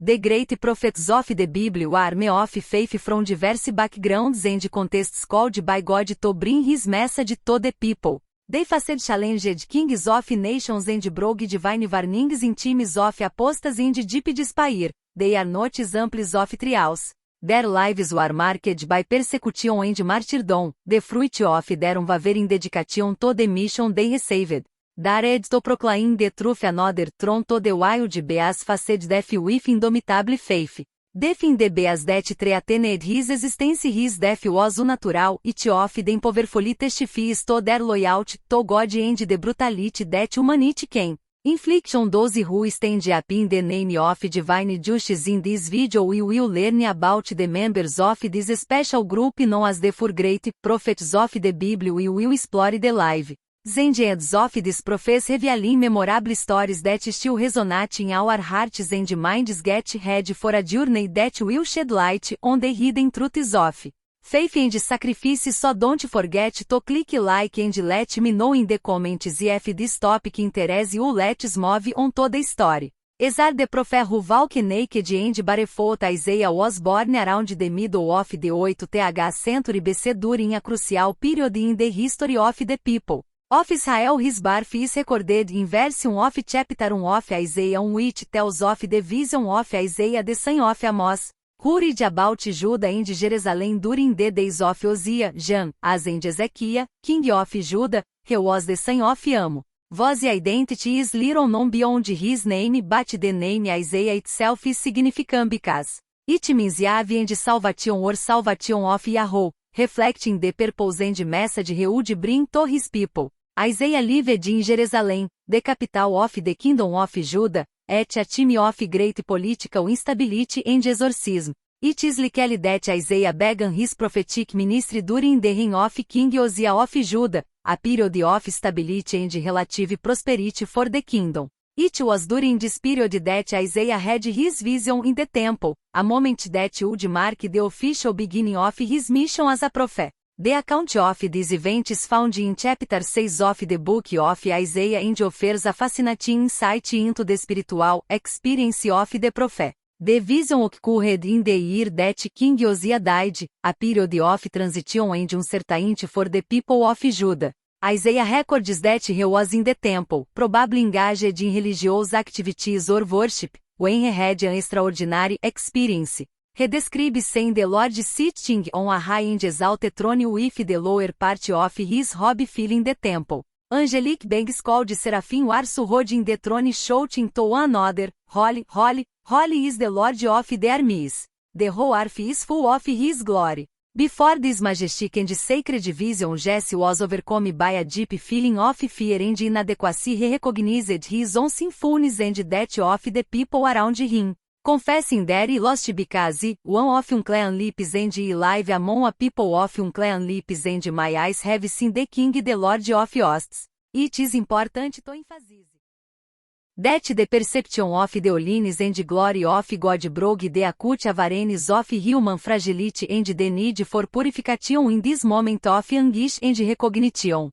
The great prophets of the Bible are men of faith from diverse backgrounds and contexts called by God to bring his message to the people. They faced challenged kings of nations and broke divine warnings in times of apostasy and deep despair. They are not examples of trials. Their lives were marked by persecution and martyrdom, the fruit of their unwavering dedication to the mission they received. Dared to proclaim the truth another throne to the wild beasts faced death with indomitable faith. Defin the beasts that threatened his existence his death was unnatural, it of them powerfully testifies to their loyalty to God and the brutality that humanity can inflict on those who stand up in the name of divine justice. In this video we will learn about the members of this special group known as the four great prophets of the Bible. We will explore the life and deeds of these prophets, revealing memorable stories that still resonate in our hearts and minds. Get ready for a journey that will shed light on the hidden truths of faith and sacrifice. So don't forget to click like and let me know in the comments if this topic interests you. Let's move on to the story. Esar the prophet who walked naked and barefoot. Isaiah was born around the middle of the 8th century BC during a crucial period in the history of the people of Israel. His birth is recorded in verse 1 of chapter 1 of Isaiah 1, which tells of the vision of Isaiah the son of Amos, who read about Judah and Jerusalem during the days of Uzziah, Joas and Ezekiah, king of Judah. He was the son of Amo. Whose identity is little known beyond his name, but the name Isaiah itself is significant because it means Yahweh and salvation or salvation of Yahweh, reflecting the purpose and message he would bring to his people. Isaiah lived in Jerusalem, the capital of the kingdom of Judah, at a time of great political instability and exorcism. It is likely that Isaiah began his prophetic ministry during the reign of King Uzziah of Judah, a period of stability and relative prosperity for the kingdom. It was during this period that Isaiah had his vision in the temple, a moment that would mark the official beginning of his mission as a prophet. The account of these events found in chapter 6 of the book of Isaiah and offers a fascinating insight into the spiritual experience of the prophet. The vision occurred in the year that King Uzziah died, a period of transition and uncertainty for the people of Judah. Isaiah records that he was in the temple, probably engaged in religious activities or worship, when he had an extraordinary experience. He describes seeing the Lord sitting on a high and exalted throne with the lower part of his robe filling the temple. Angelic beings called seraphim were surrounding the throne, shouting to one another, Holy, holy, holy is the Lord of the armies. The whole earth is full of his glory. Before this majestic and sacred vision, Jesse was overcome by a deep feeling of fear and inadequacy. He recognized his own sinfulness and that of the people around him, confessing that he lost because one of unclean lips and he live among a people of unclean lips, and my eyes have seen the King, the Lord of hosts. It is important to emphasize that the perception of the holiness and glory of God broke the acute awareness of human fragility and the need for purification in this moment of anguish and recognition.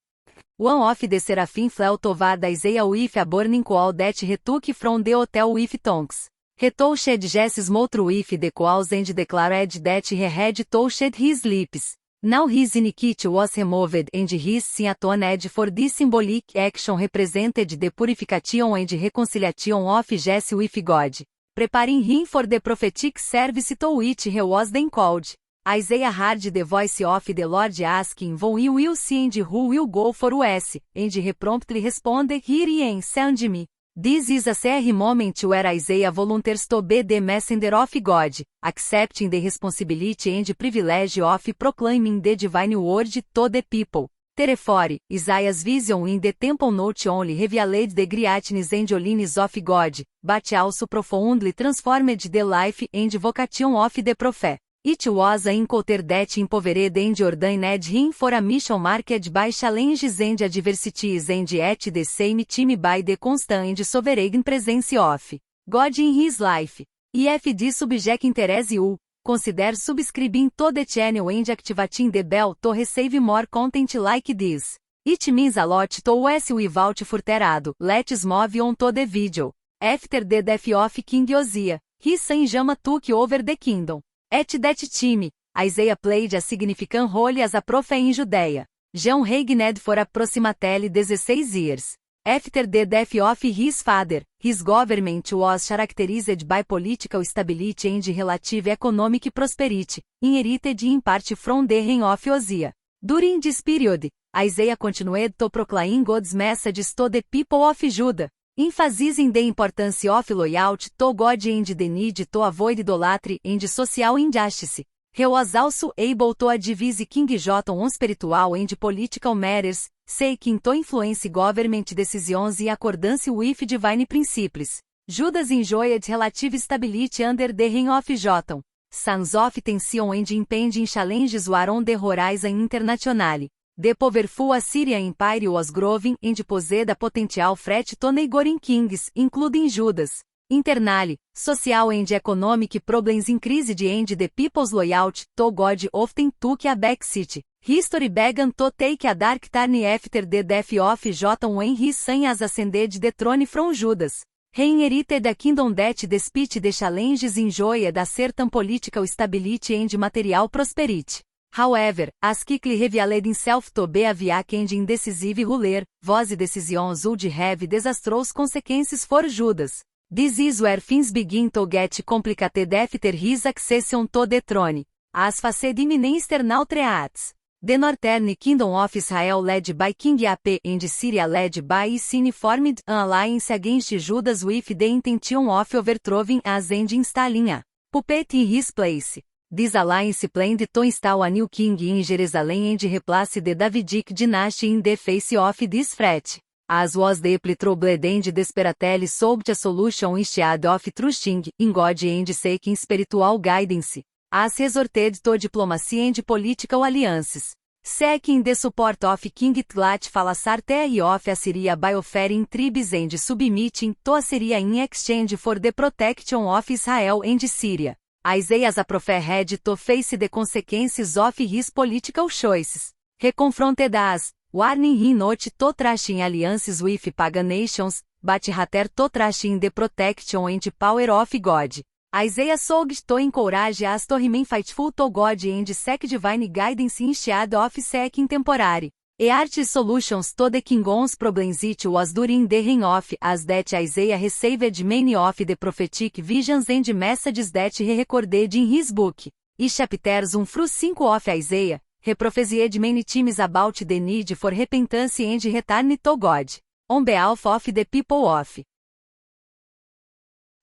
One of the seraphim flew toward Isaiah with a burning coal that he took from the hotel with tongues. He touched Jesse's mouth with the coals and declared that he had touched his lips. Now his iniquity was removed and his sin atoned for. This symbolic action represented the purification and reconciliation of Jesse with God, preparing him for the prophetic service to which he was then called. Isaiah heard the voice of the Lord asking, "Whom you will see and who will go for us?" And he promptly responded, "Here I am, send me." This is a rare moment where Isaiah volunteers to be the messenger of God, accepting the responsibility and privilege of proclaiming the divine word to the people. Therefore, Isaiah's vision in the temple not only revealed the greatness and holiness of God, but also profoundly transformed the life and vocation of the prophet. It was an encounter that empowered and ordained him for a mission marked by challenges and adversities, and at the same time by the constant and sovereign presence of God in his life. If this subject interests you, consider subscribing to the channel and activating the bell to receive more content like this. It means a lot to us. Without further ado, let's move on to the video. After the death of King Uzziah, He san jama took over the kingdom. At that time, Isaiah played a significant role as a prophet in Judea. John reigned for approximately 16 years. After the death of his father, his government was characterized by political stability and relative economic prosperity, inherited in part from the reign of Uzziah. During this period, Isaiah continued to proclaim God's messages to the people of Judah, emphasizing the importance of loyalty to God and the need to avoid idolatry and social injustice. He was also able to advise King Jotham on spiritual and political matters, seeking to influence government decisions in accordance with divine principles. Judah enjoyed relative stability under the reign of Jotham. Sons of tension and impending challenges were on the horizon internationally. The powerful Assyrian Empire was growing and posed a potential threat to neighboring kings, including Judah's. Internally, social and economic problems increased and the people's loyalty to God often took a backseat. History began to take a dark turn after the death of Jotham when his son ascended the throne from Judah's. He inherited a kingdom that despite the challenges enjoyed a certain political stability and material prosperity. However, as quickly revealed himself to be a weak and indecisive ruler, whose decisions would have disastrous consequences for Judah's. This is where things begin to get complicated after his accession to the throne. As faced imminent external threats. The northern kingdom of Israel led by King Ap and Syria led by Sin formed an alliance against Judah with the intention of overthrowing us and installing a puppet in his place. This alliance planned to install a new king in Jerusalem and replace the Davidic dynasty in the face of this threat. As was deeply troubled and desperately sought a solution instead of trusting in God and seeking spiritual guidance. As resorted to diplomacy and political alliances. Seeking the support of King Tiglath-Pileser III of Assyria by offering tribes and submitting to Assyria in exchange for the protection of Israel and Syria. Isaiah as a prophet had to face the consequences of his political choices. He confronted us, warning him not to trust in alliances with pagan nations, but rather to trust in the protection and power of God. Isaiah sought to encourage us to remain faithful to God and seek divine guidance instead of seeking temporary, earthly solutions to the kingdom's problems. It was during the reign of Ahaz that Isaiah received many of the prophetic visions and messages that he recorded in his book. In chapters 1 through 5 of Isaiah, he prophesied many times about the need for repentance and return to God, on behalf of the people of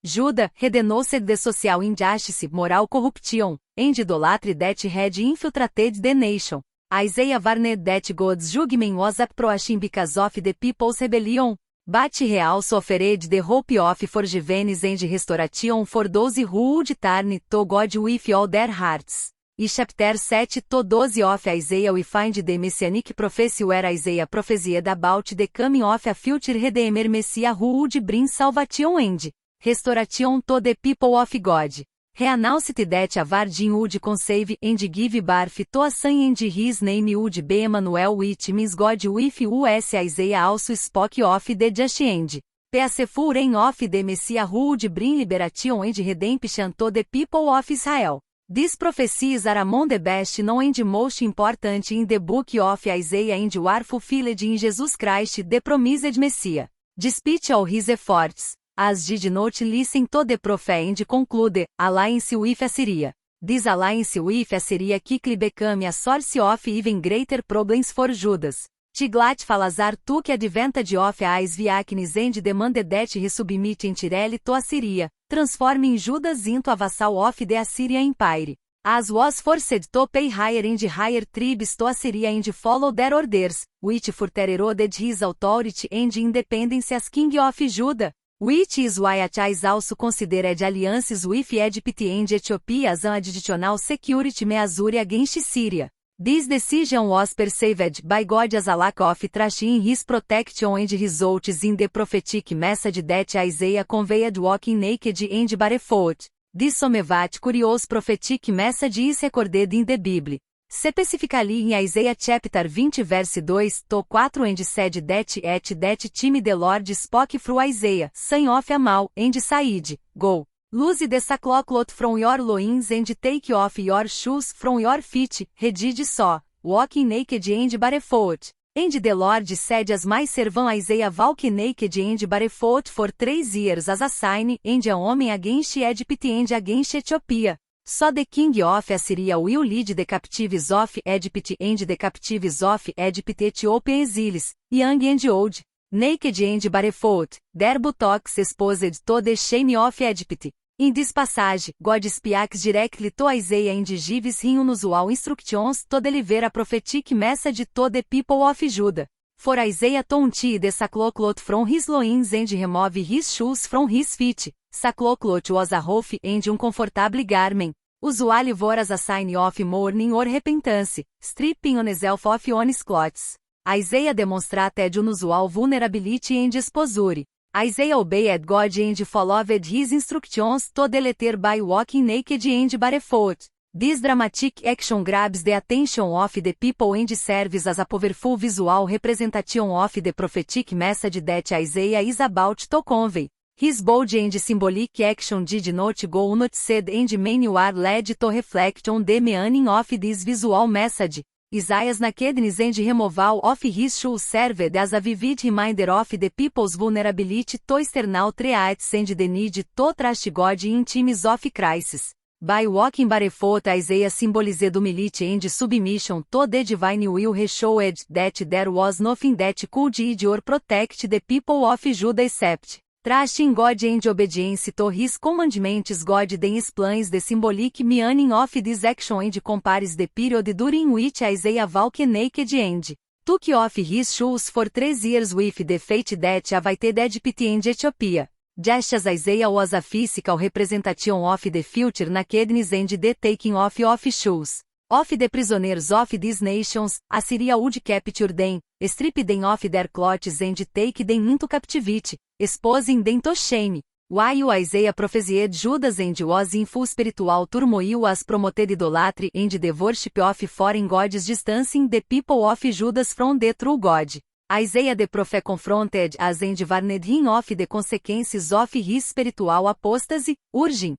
Judah. He denounced the social injustice, moral corruption, and idolatry that had infiltrated the nation. Isaiah warned that God's judgment was approaching because of the people's rebellion. But he also offered the hope of forgiveness and restoration for those who would turn to God with all their hearts. In chapter 7 to 12 of Isaiah we find the messianic prophecy where Isaiah prophesied about the coming of a future Redeemer Messiah who would bring salvation and restoration to the people of God. He announced that a virgin would conceive and give birth to a son and his name would be Emmanuel, which means God with us. Isaiah also spoke of the just and peaceful reign of the Messiah who would bring liberation and redemption to the people of Israel. These prophecies are among the best known and most important in the book of Isaiah and were fulfilled in Jesus Christ, the promised Messiah. Despite all his efforts, Ahaz did not listen to the prophet and conclude alliance with Assyria. This alliance with Assyria quickly became a source of even greater problems for Judah. Tiglath-Pileser took advantage of Ahaz's weakness and demanded that he submit entirely to Assyria, transforming Judah into a vassal of the Assyrian Empire. Ahaz was forced to pay higher and higher tributes to Assyria and follow their orders, which further eroded his authority and independence as king of Judah. Which is why Ahaz also considered alliances with Egypt and Ethiopia as an additional security measure against Syria. This decision was perceived by God as a lack of trust in his protection and results in the prophetic message that Isaiah conveyed walking naked and barefoot. This somewhat curious prophetic message is recorded in the Bible. Specifically in Isaiah chapter 20 verse 2-4 and said that at that time the Lord spoke through Isaiah, son of Amal, and said, Go, Loose the sackcloth from your loins and take off your shoes from your feet, read só, walking naked and barefoot. And the Lord said as my servant Isaiah walk naked and barefoot for 3 years as a sign, and a woman against Egypt and against Ethiopia. So the king of Assyria will lead the captives of Egypt and the captives of Egypt Ethiopia exiles, young and old, naked and barefoot, their buttocks exposed to the shame of Egypt. In this passage, God speaks directly to Isaiah and gives him unusual instructions to deliver a prophetic message to the people of Judah. For Isaiah to untie the sackcloth from his loins and remove his shoes from his feet. Sackcloth was a rough and uncomfortable garment, usually wore as a sign of mourning or repentance, stripping on self of one's clothes. Isaiah demonstrated unusual vulnerability and exposure. Isaiah obeyed God and followed his instructions to the letter by walking naked and barefoot. This dramatic action grabs the attention of the people and serves as a powerful visual representation of the prophetic message that Isaiah is about to convey. His bold and symbolic action did not go unnoticed and many were led to reflect on the meaning of this visual message. Isaiah's nakedness and removal of his shoes served as a vivid reminder of the people's vulnerability to external threats and the need to trust God in times of crisis. By walking barefoot, Isaiah symbolized humility and submission to the divine will. He showed that there was nothing that could hide or protect the people of Judah except trust in God and obedience to his commandments. God then explains the symbolic meaning of this action and compares the period during which Isaiah walked naked and took off his shoes for 3 years with the fate that awaited Egypt and Ethiopia. Just as Isaiah was a physical representation of the future nakedness and the taking off of shoes of the prisoners of these nations, Assyria would capture them, strip them of their clothes and take them into captivity, exposing them to shame. While Isaiah prophesied Judas and was in full spiritual turmoil as promoted idolatry and the worship of foreign gods distancing the people of Judah from the true God. Isaiah the prophet confronted us and warned him of the consequences of his spiritual apostasy, urging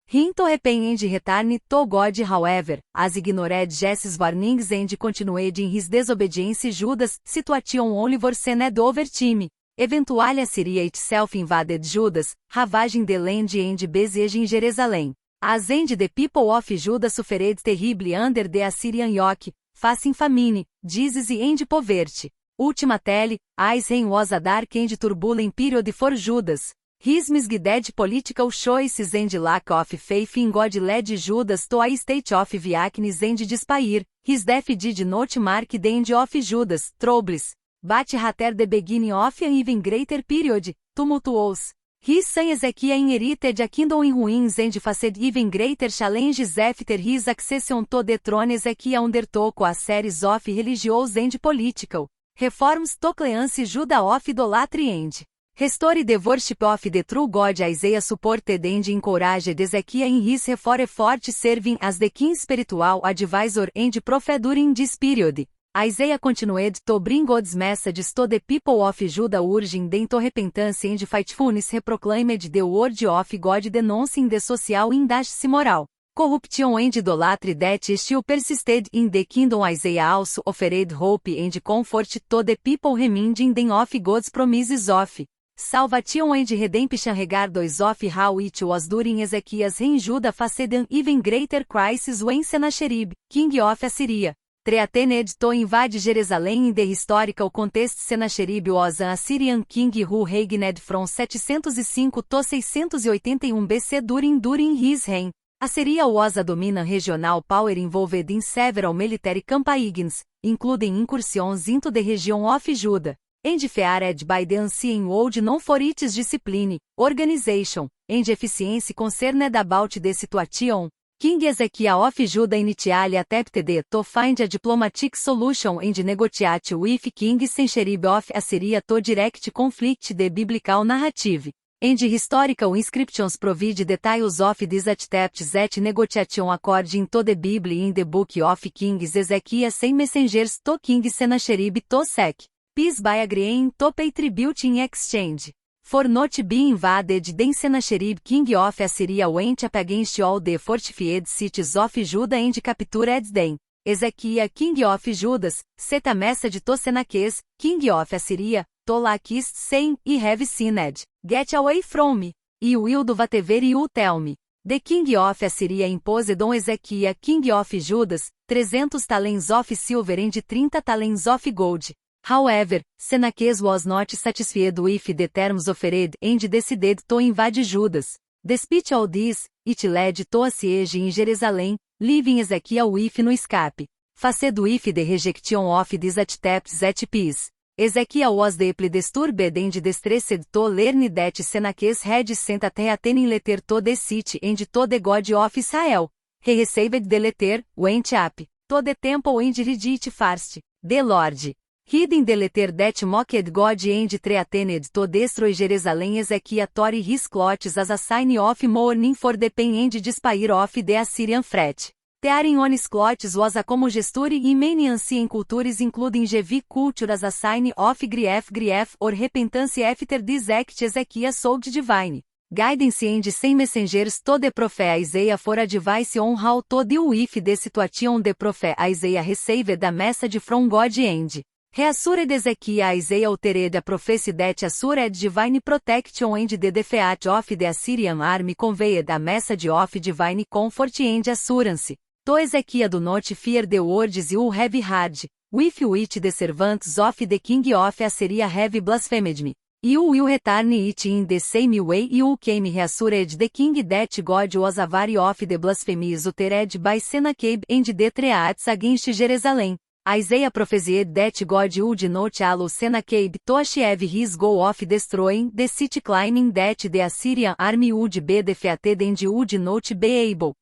him to repent and return to God. However, as ignored Jesse's warnings and continued in his disobedience, Judas' situation only worsened over time. Eventually Assyria itself invaded Judas, ravaging the land and besieging Jerusalem. As and the people of Judah suffered terribly under the Assyrian yoke, facing famine, disease and poverty. Ultimately, his reign was a dark and turbulent period for Judas. His misguided political choices and lack of faith in God led Judas to a state of weakness and despair. His death did not mark the end of Judas' troubles, but rather the beginning of an even greater period, tumultuous. His son Ezekiah inherited a kingdom in ruins and faced even greater challenges after his accession to the throne. Ezekiah undertook a series of religious and political reforms to cleanse Judah of idolatry and restore the worship of the true God. Isaiah supported and encouraged Ezekiah in his reform efforts, serving as the king's spiritual advisor and prophet during this period. Isaiah continued to bring God's messages to the people of Judah, urging them to repentance and faithfulness. He proclaimed the word of God, denouncing the social injustice, moral corruption and idolatry that still persisted in the kingdom. Isaiah also offered hope and comfort to the people, reminding them of God's promises of salvation and redemption, regardless of how it was during Ezekiah's reign. Judah faced an even greater crisis when Sennacherib, king of Assyria, threatened to invade Jerusalem. In the historical context, Sennacherib was an Assyrian king who reigned from 705 to 681 BC. During his reign, Assyria was a dominant regional power involved in several military campaigns, including incursions into the region of Judah, and feared by the ancient world known for its discipline, organization, and efficiency. Concerned about the situation, King Ezekiah of Judah initially attempted to find a diplomatic solution and negotiate with King Sennacherib of Assyria to direct conflict. The biblical narrative and historical inscriptions provide details of these attempts at negotiation. According to the Bible, in the book of Kings, Ezekiah sent messengers to King Sennacherib to seek peace by agreeing to pay tribute in exchange for not be invaded then Sennacherib king of Assyria went up against all the fortified cities of Judah and captured them. Ezequiah king of Judas, set a message to Sennacherib, king of Assyria, to Lachish saying, I have sinned, get away from me, you will do whatever you tell me. The king of Assyria imposed on Ezequiah king of Judas, 300 talents of silver and 30 talents of gold. However, Sennacherib was not satisfied with the terms offered and decided to invade Judas. Despite all this, it led to a siege in Jerusalem, leaving Ezequiah with no escape. Faced with the rejection of these attempts at peace, Ezequiah was deeply disturbed and distressed to learn that Sennacherib had sent a threatening letter to the city and to the God of Israel. He received the letter, went up to the temple and read it first. The Lord, reading the letter that mocked God and threatened to destroy Jerusalem, Ezequiah tore his clothes as a sign of mourning for the pain and despair of the Assyrian threat. Tearing on his clothes was a common gesture in many ancient cultures including Jewish culture as a sign of grief or repentance after this act. Ezequiah sought divine guidance and sent messengers to the prophet Isaiah for advice on how to deal with the situation. The prophet Isaiah received a message from God and reassured Ezequiah. Isaiah uttered a prophecy that assured divine protection and the defeat of the Assyrian army conveyed a message of divine comfort and assurance. To Ezequiah, do not fear the words you have heard, with which the servants of the king of Assyria have blasphemed me. You will return it in the same way you came. Reassured the king that God was aware of the blasphemies uttered by Sennacherib and the threats against Jerusalem. Isaiah prophesied that God would not allow Sennacherib to achieve his goal of destroying the city, claiming that the Assyrian army would be defeated and would not be able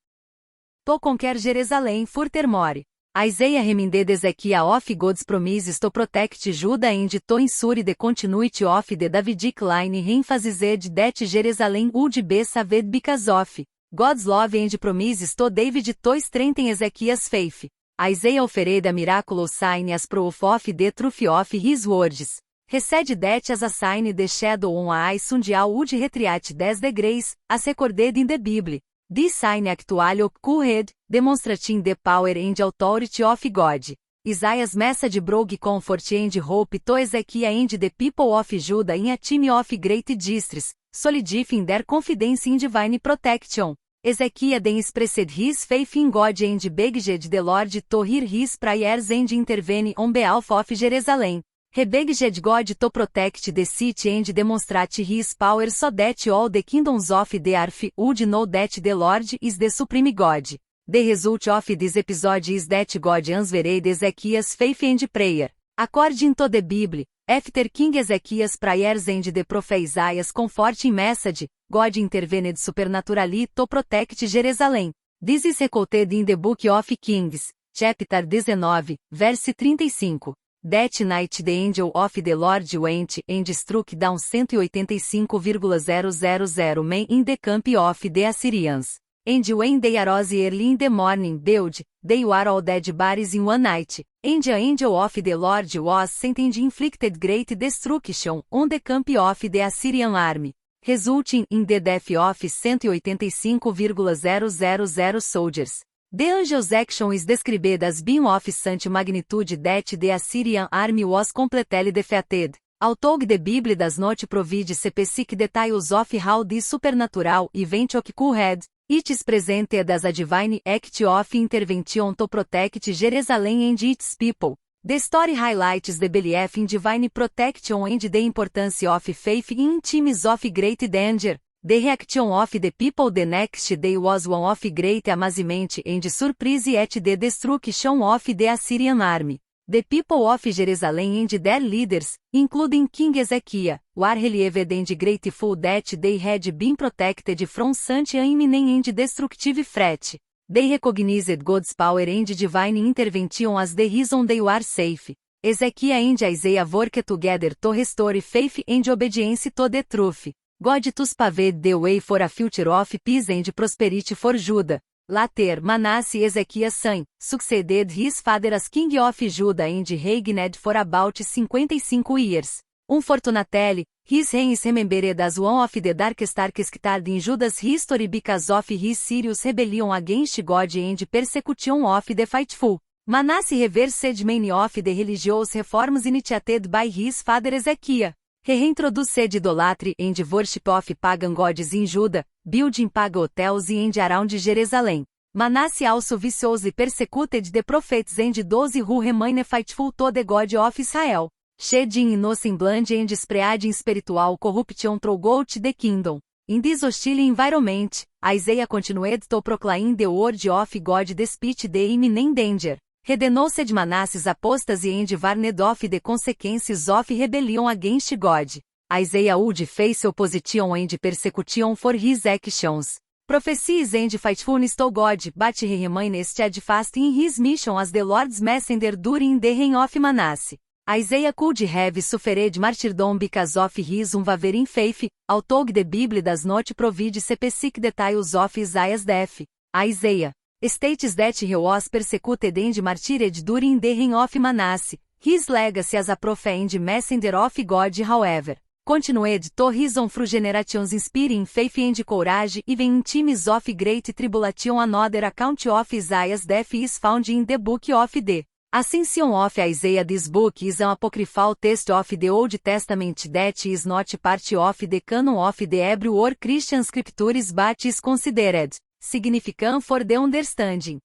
to conquer Jerusalem. Furthermore, Isaiah reminded Ezequiah of God's promises to protect Judah and to ensure the continuity of the Davidic line. He emphasized that Jerusalem would be saved because of God's love and promises to David to strengthen Ezekiah's faith. Isaiah offered a miraculous sign as proof of the truth of his words. He said that as a sign the shadow on a ice sundial would retreat 10 degrees, as recorded in the Bible. This sign actually occurred, demonstrating the power and authority of God. Isaiah's message brought comfort and hope to Ezequiah and the people of Judah in a time of great distress, solidifying their confidence in divine protection. Ezequiah then expressed his faith in God and begged the Lord to hear his prayers and intervene on behalf of Jerusalem. He begged God to protect the city and demonstrate his power so that all the kingdoms of the earth would know that the Lord is the supreme God. The result of this episode is that God answered Ezekiah's faith and prayer. According to the Bible, after King Ezekiah's prayers and the prophet Isaiah's comforting message, God intervened supernaturally to protect Jerusalem. This is recorded in the Book of Kings, chapter 19, verse 35. That night the angel of the Lord went and struck down 185,000 men in the camp of the Assyrians. And when they arose early in the morning, behold, they were all dead bodies in one night. And the angel of the Lord was sent and inflicted great destruction on the camp of the Assyrian army, resulting in the death of 185,000 soldiers. The angel's action is described as being of such magnitude that the Assyrian army was completely defeated. Although the Bible does not provide specific details of how this supernatural event occurred, it is presented as a divine act of intervention to protect Jerusalem and its people. The story highlights the belief in divine protection and the importance of faith in times of great danger. The reaction of the people the next day was one of great amazement and surprise at the destruction of the Assyrian army. The people of Jerusalem and their leaders, including King Ezekiah, were relieved and grateful that they had been protected from such an imminent and destructive threat. They recognized God's power and divine intervention as the reason they were safe. Ezekiah and Isaiah worked together to restore faith and obedience to the truth. God thus paved the way for a future of peace and prosperity for Judah. Later, Manasseh, Ezekiah's son, succeeded his father as king of Judah and reigned for about 55 years. Fortunately, his reign is remembered as one of the darkest arcs in Judas' history because of his serious rebellion against God and persecution of the faithful. Manasseh reversed many of the religious reforms initiated by his father Ezekiah. He reintroduced idolatry and worship of pagan gods in Judah, building pagan hotels and around Jerusalem. Manasseh also viciously persecuted the prophets and those who remained faithful to the God of Israel. Shedding innocent blood and spreading spiritual corruption throughout the kingdom. In this hostile environment, Isaiah continued to proclaim the word of God despite the imminent danger. He denounced Manasseh's apostasy and warned of the consequences of rebellion against God. Isaiah would face opposition and persecution for his actions. Prophecies and faithfulness to God, but he remained steadfast in his mission as the Lord's messenger during the reign of Manasseh. Isaiah could have suffered martyrdom because of his unwavering faith, although the Bible does not provide specific details of Isaiah's death. Isaiah states that he was persecuted and martyred during the reign of Manasseh. His legacy as a prophet and messenger of God, however, continued to his own through generations, inspiring faith and courage even in times of great tribulation. Another account of Isaiah's death is found in the book of the Ascension of Isaiah. This book is an apocryphal text of the Old Testament that is not part of the canon of the Hebrew or Christian scriptures but is considered significant for the understanding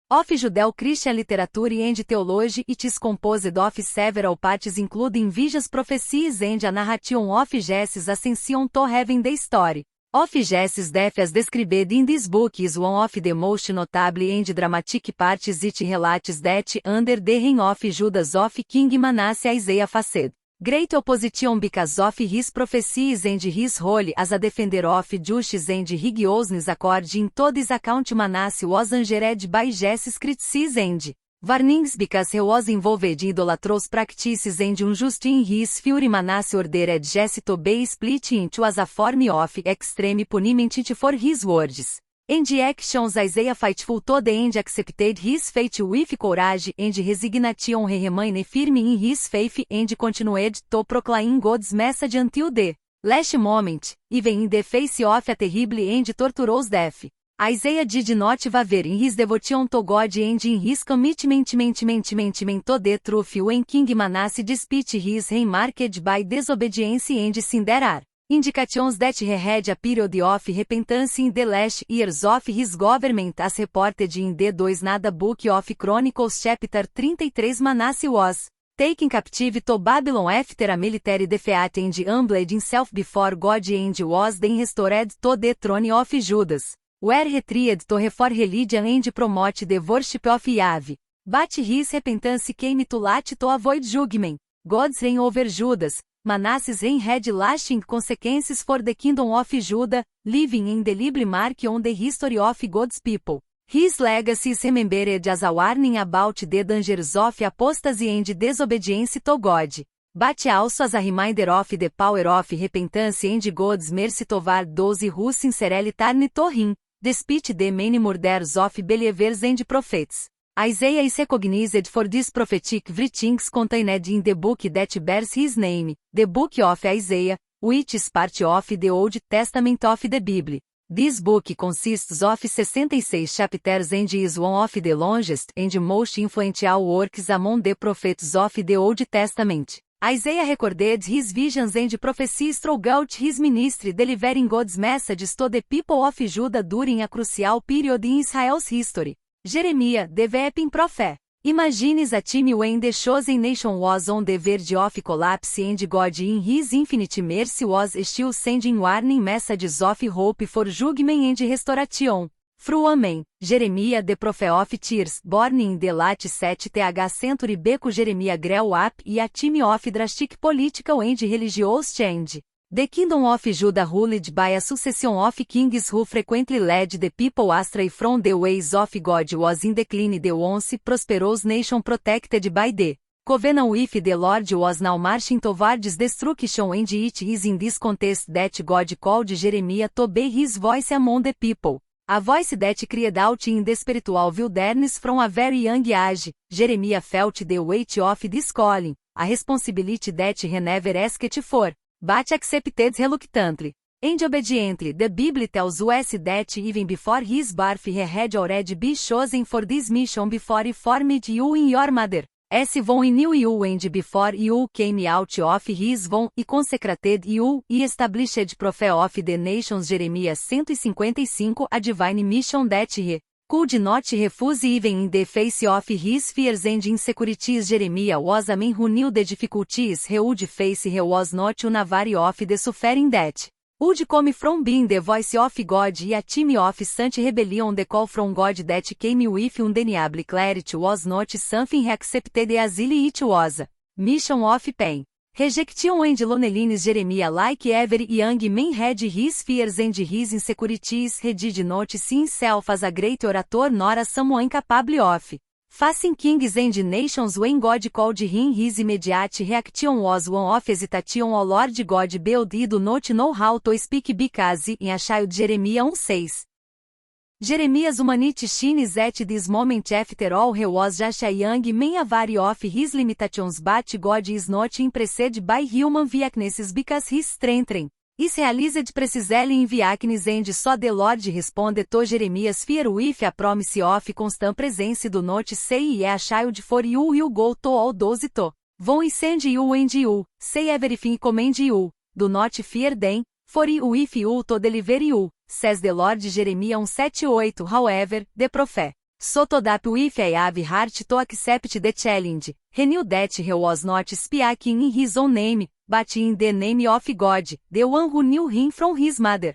of Judeo-Christian literature and theology. It is composed of several parts including visions, prophecies and a narration of Jesus' ascension to heaven. The story of Jesus' death as described in this book is one of the most notable and dramatic parts. It relates that under the reign of Judas of King Manasseh, Isaiah faced great opposition because of his prophecies and his role as a defender of justice and righteousness. According to this account, Manasseh was angered by Jesus' criticisms and warnings because he was involved in idolatrous practices and unjust. In his fury, Manasseh ordered Jesus to be split into as a form of extreme punishment for his words and actions. Isaiah, faithful to the end, accepted his fate with courage and resignation. He remained firm in his faith and continued to proclaim God's message until the last moment, even in the face of a terrible and torturous death. Isaiah did not waver in his devotion to God and in his commitment to the truth. When King Manasseh despite his reign marked by disobedience and sin, there are indications that he had a period of repentance in the last years of his government, as reported in the 2 Nada Book of Chronicles chapter 33. Manasseh was taken captive to Babylon after a military defeat and humbled himself before God and was then restored to the throne of Judas, where he tried to reform religion and promote the worship of Yahweh. But his repentance came too late to avoid judgment. God's reign over Judas. Manasseh's reign had lasting consequences for the kingdom of Judah, leaving an indelible mark on the history of God's people. His legacy is remembered as a warning about the dangers of apostasy and disobedience to God, but also as a reminder of the power of repentance and God's mercy toward those who sincerely turn to Him, despite the many murders of believers and prophets. Isaiah is recognized for these prophetic writings contained in the book that bears his name, the Book of Isaiah, which is part of the Old Testament of the Bible. This book consists of 66 chapters and is one of the longest and most influential works among the prophets of the Old Testament. Isaiah recorded his visions and prophecies throughout his ministry, delivering God's messages to the people of Judah during a crucial period in Israel's history. Jeremiah, the weeping prophet. Imagines a time when the chosen nation was on the verge of collapse and God in His infinite mercy was still sending warning messages of hope for judgment and restoration. Through Amen. Jeremiah, the prophet of tears, born in the late 7th century. Beco Jeremiah grew up in a time of drastic political and religious change. The kingdom of Judah ruled by a succession of kings who frequently led the people astray from the ways of God was in decline. The once prosperous nation protected by the covenant with the Lord was now marching towards destruction, and it is in this context that God called Jeremiah to be His voice among the people. A voice that cried out in the spiritual wilderness from a very young age. Jeremiah felt the weight of this calling, a responsibility that he never asked for, but accepted reluctantly. And obediently, the Bible tells us that even before his birth he had already been chosen for this mission before he formed you in your mother. Von in you and before you came out of his womb e consecrated you e established prophet of the nations. Jeremias 155. A divine mission that he could not refuse even in the face of his fears and insecurities. Jeremiah was a man who knew the difficulties he would face. He was not unaware of the suffering that would come from being the voice of God e a time of such rebellion. The call from God that came with undeniable clarity was not something he accepted easily. It was a mission of pain, rejection and loneliness. Jeremiah, like every young man, had his fears and his insecurities. He did not see himself as a great orator nor as someone capable of facing kings and nations. When God called him, his immediate reaction was one of hesitation. O Lord God, but do not know how to speak because in a child. Jeremiah 1:6. Jeremiah's humanity shines at this moment. After all, he was just a young man, aware of his limitations, but God is not impressed by human weaknesses because his strength is realized precisely in weakness. And so the Lord responded to Jeremiah's fear with a promise of constant presence. Do not say a child, for you will go to all those to whom send you, and you say everything command you. Do not fear them, for you with you to deliver you, says the Lord. Jeremiah 1:7-8. However, the prophet sought up with a heavy heart to accept the challenge. He knew that he was not speaking in his own name, but in the name of God, the one who knew him from his mother.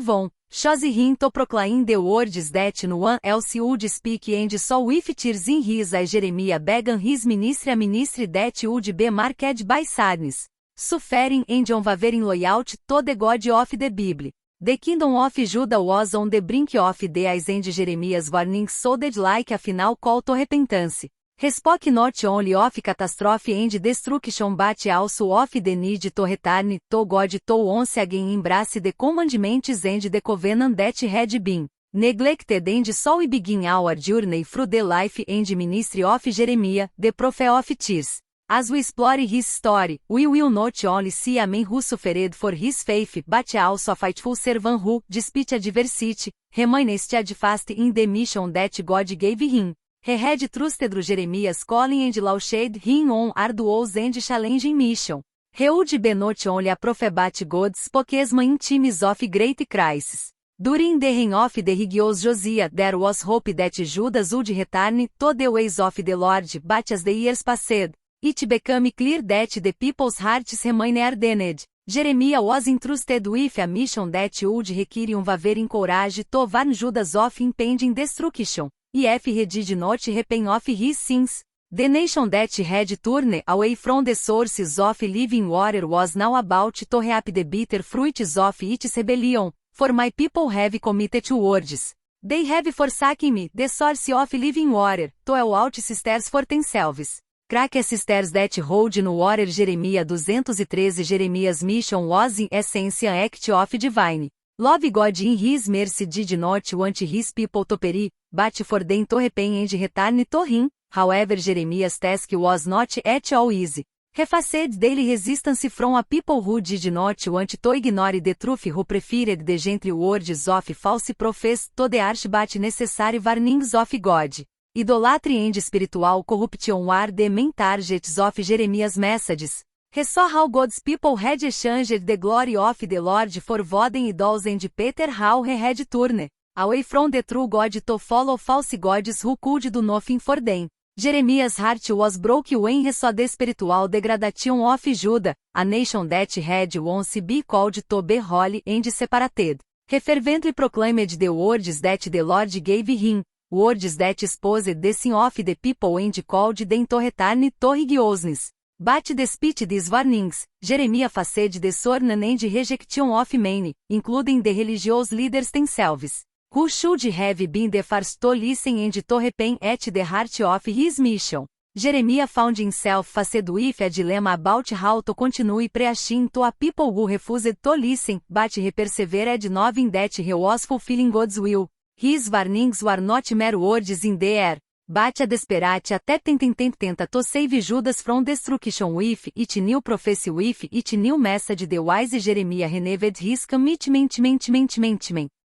Von chose him to proclaim the words that no one else would speak, and so with tears in his eyes Jeremiah began his ministry, a ministry that would be marked by sadness, suffering and unwavering loyalty to the God of the Bible. The kingdom of Judah was on the brink of the ice, and Jeremiah's warning sounded like a final call to repentance. He spoke not only of catastrophe and destruction but also of the need to return to God, to once again embrace the commandments and the covenant that had been neglected. And so we begin our journey through the life and ministry of Jeremiah, the prophet of tears. As we explore his story, we will not only see a man who suffered for his faith but also a faithful servant who, despite adversity, remained steadfast in the mission that God gave him. He had trusted Jeremiah's calling and launched him on arduous and challenging mission. He would be not only a prophet but God's spokesman in times of great crisis. During the reign of the righteous Josiah, there was hope that Judah would return to the ways of the Lord, but as the years passed, it became clear that the people's hearts remained hardened. Jeremiah was entrusted with a mission that would require unwavering courage to warn Judah of impending destruction. If he did not repent of his sins, the nation that had turned away from the sources of living water was now about to reap the bitter fruits of its rebellion. For my people have committed two words. They have forsaken me, the source of living water, to all out cisterns for themselves. Crack cisterns that hold no water. Jeremiah 213. Jeremiah's mission was in essence an act of divine love. God in his mercy did not want his people to perish, but for them to repent and return to him. However, Jeremiah's task was not at all easy. He faced daily resistance from a people who did not want to ignore the truth, who preferred the gentle words of false prophets to the harsh but necessary warnings of God. Idolatry and spiritual corruption were the main targets of Jeremiah's messages. He saw how God's people had exchanged the glory of the Lord for wooden idols, and Peter how he had turned away from the true God to follow false gods who could do nothing for them. Jeremiah's heart was broken when he saw the spiritual degradation of Judah, a nation that had once been called to be holy and separated. He fervently proclaimed the words that the Lord gave him, words that exposed the sin of the people and called them to return to righteousness. But despite these warnings, Jeremiah faced the scorn and rejection of many, including the religious leaders themselves, who should have been the first to listen and to repent at the heart of his mission. Jeremiah found himself faced with a dilemma about how to continue preaching to a people who refused to listen, but he persevered knowing that he was fulfilling God's will. His warnings were not mere words in the air, Bate a desperate até tenta to save Judas from destruction with it new prophecy with it new message the wise Jeremiah renewed his commitment.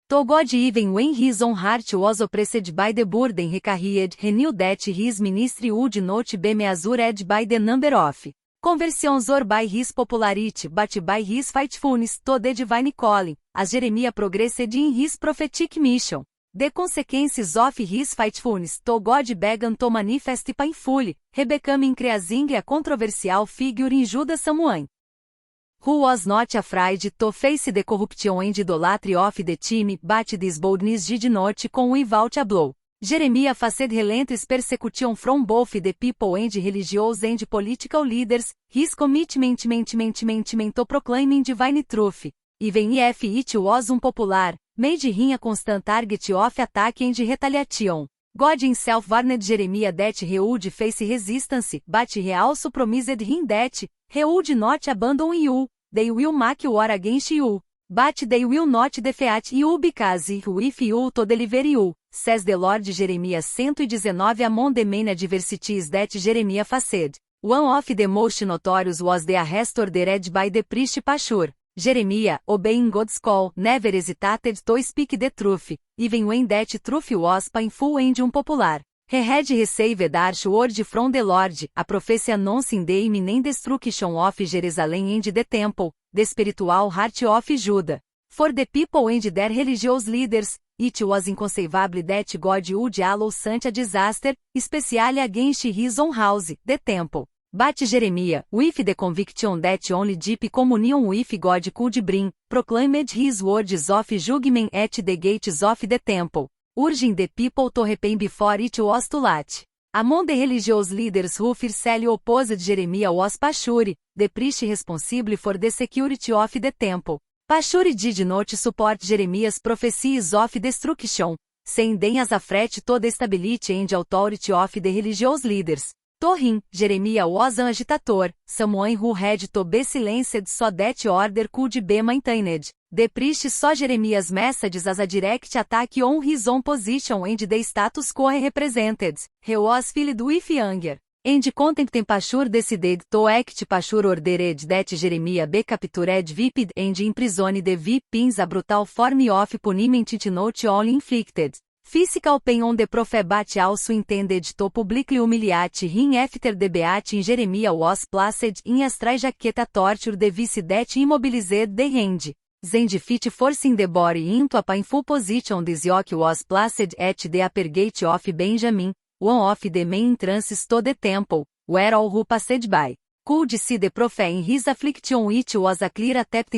To God even when his own heart was oppressed by the burden he carried, he knew that his ministry would not be measured by the number of conversions or by his popularity but by his faithfulness to the divine calling, as Jeremiah progressed in his prophetic mission. The consequences of his faithfulness to God began to manifest painfully, he became increasingly a controversial figure in Judah someone who was not afraid to face the corruption and idolatry of the team, but this boldness did not come without a blow. Jeremiah faced relentless persecution from both the people and religious and political leaders, his commitment to proclaiming divine truth, even if it was unpopular, made him a constant target of attack and retaliation. God himself warned Jeremiah that he would face resistance, but he also promised him that he would not abandon you. They will make war against you, but they will not defeat you because with you to deliver you, says the Lord. Jeremiah 119. Among the main adversities that Jeremiah faced, one of the most notorious was the arrest ordered by the priest Pashur. Jeremiah, obeying God's call, never hesitated to speak the truth, even when that truth was painful and unpopular. He had received harsh word from the Lord, a prophecy announcing the imminent destruction of Jerusalem and the temple, the spiritual heart of Judah. For the people and their religious leaders, it was inconceivable that God would allow such a disaster, especially against his own house, the temple. But Jeremiah, with the conviction that only deep communion with God could bring, proclaimed his words of judgment at the gates of the temple, urging the people to repent before it was too late. Among the religious leaders who fiercely opposed Jeremiah was Pashur, the priest responsible for the security of the temple. Pashur did not support Jeremiah's prophecies of destruction, sending as a threat to the stability and authority of the religious leaders. To him, Jeremiah was an agitator, someone who had to be silenced so that order could be maintained. The priest saw Jeremiah's messages as a direct attack on his own position and the status quo he represented. He was filled with anger and contempt. Pashur decided to act. Pashur ordered that Jeremiah be captured, whipped and imprisoned. Whippings, a brutal form of punishment not only inflicted physical pain on the prophet but also intended to publicly humiliate him. After the beating, Jeremiah was placed in a straitjacket. Torture device that immobilized the hands and feet, forcing the body into a painful position. This yoke was placed at the upper gate of Benjamin, one of the main entrances to the temple, where all who passed by could see the prophet in his affliction. It was a clear attempt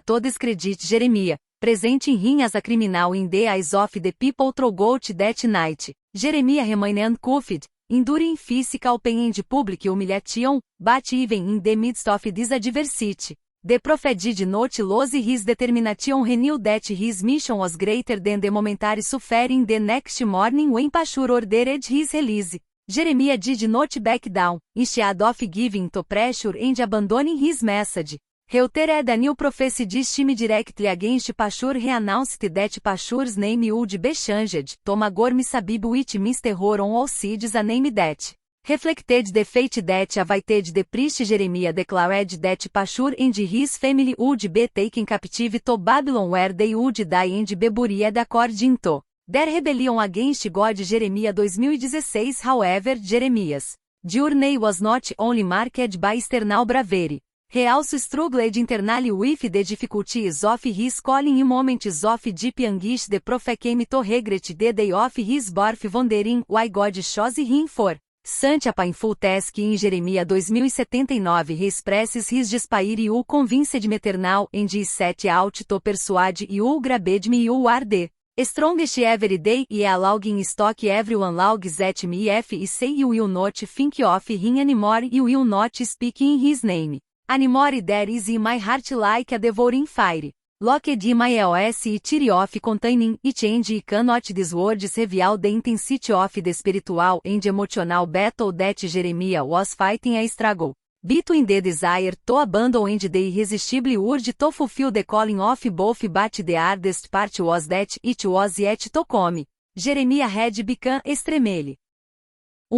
to discredit Jeremiah, presenting him as a criminal in the eyes of the people. Throughout that night, Jeremiah remained uncuffed, enduring physical pain and public humiliation, but even in the midst of this adversity, the prophet did not lose his determination. He knew that his mission was greater than the momentary suffering. The next morning, when Pashur ordered his release, Jeremiah did not back down, instead of giving to pressure and abandoning his message. He uttered a new prophecy distinct directly against Pashur. He announced that Pashur's name would be changed to Magor Misabib, which means terror on all sides, a name that reflected the fate that awaited the priest. Jeremiah declared that Pashur and his family would be taken captive to Babylon, where they would die and be buried according to their rebellion against God. Jeremiah 2016. However, Jeremiah's journey was not only marked by external bravery. He also struggled internally with the difficulties of his calling. In moments of deep anguish, the prophet came to regret the day of his birth, wondering why God chose him for such a painful task. In Jeremiah 2079, he expresses his despair: "You convinced me eternal, and is set out to persuade you grabbed me. You are the strongest every day, e a logging stock everyone logs at me. If I say you will not think of him anymore, you will not speak in his name anymore. There is in my heart like a devouring fire. Locked in my LS it off containing it, and I cannot these words reveal the intensity of the spiritual and emotional battle that Jeremiah was fighting. A struggle between the desire to abandon and the irresistible urge to fulfill the calling of both, but the hardest part was that it was yet to come. Jeremiah had become extremely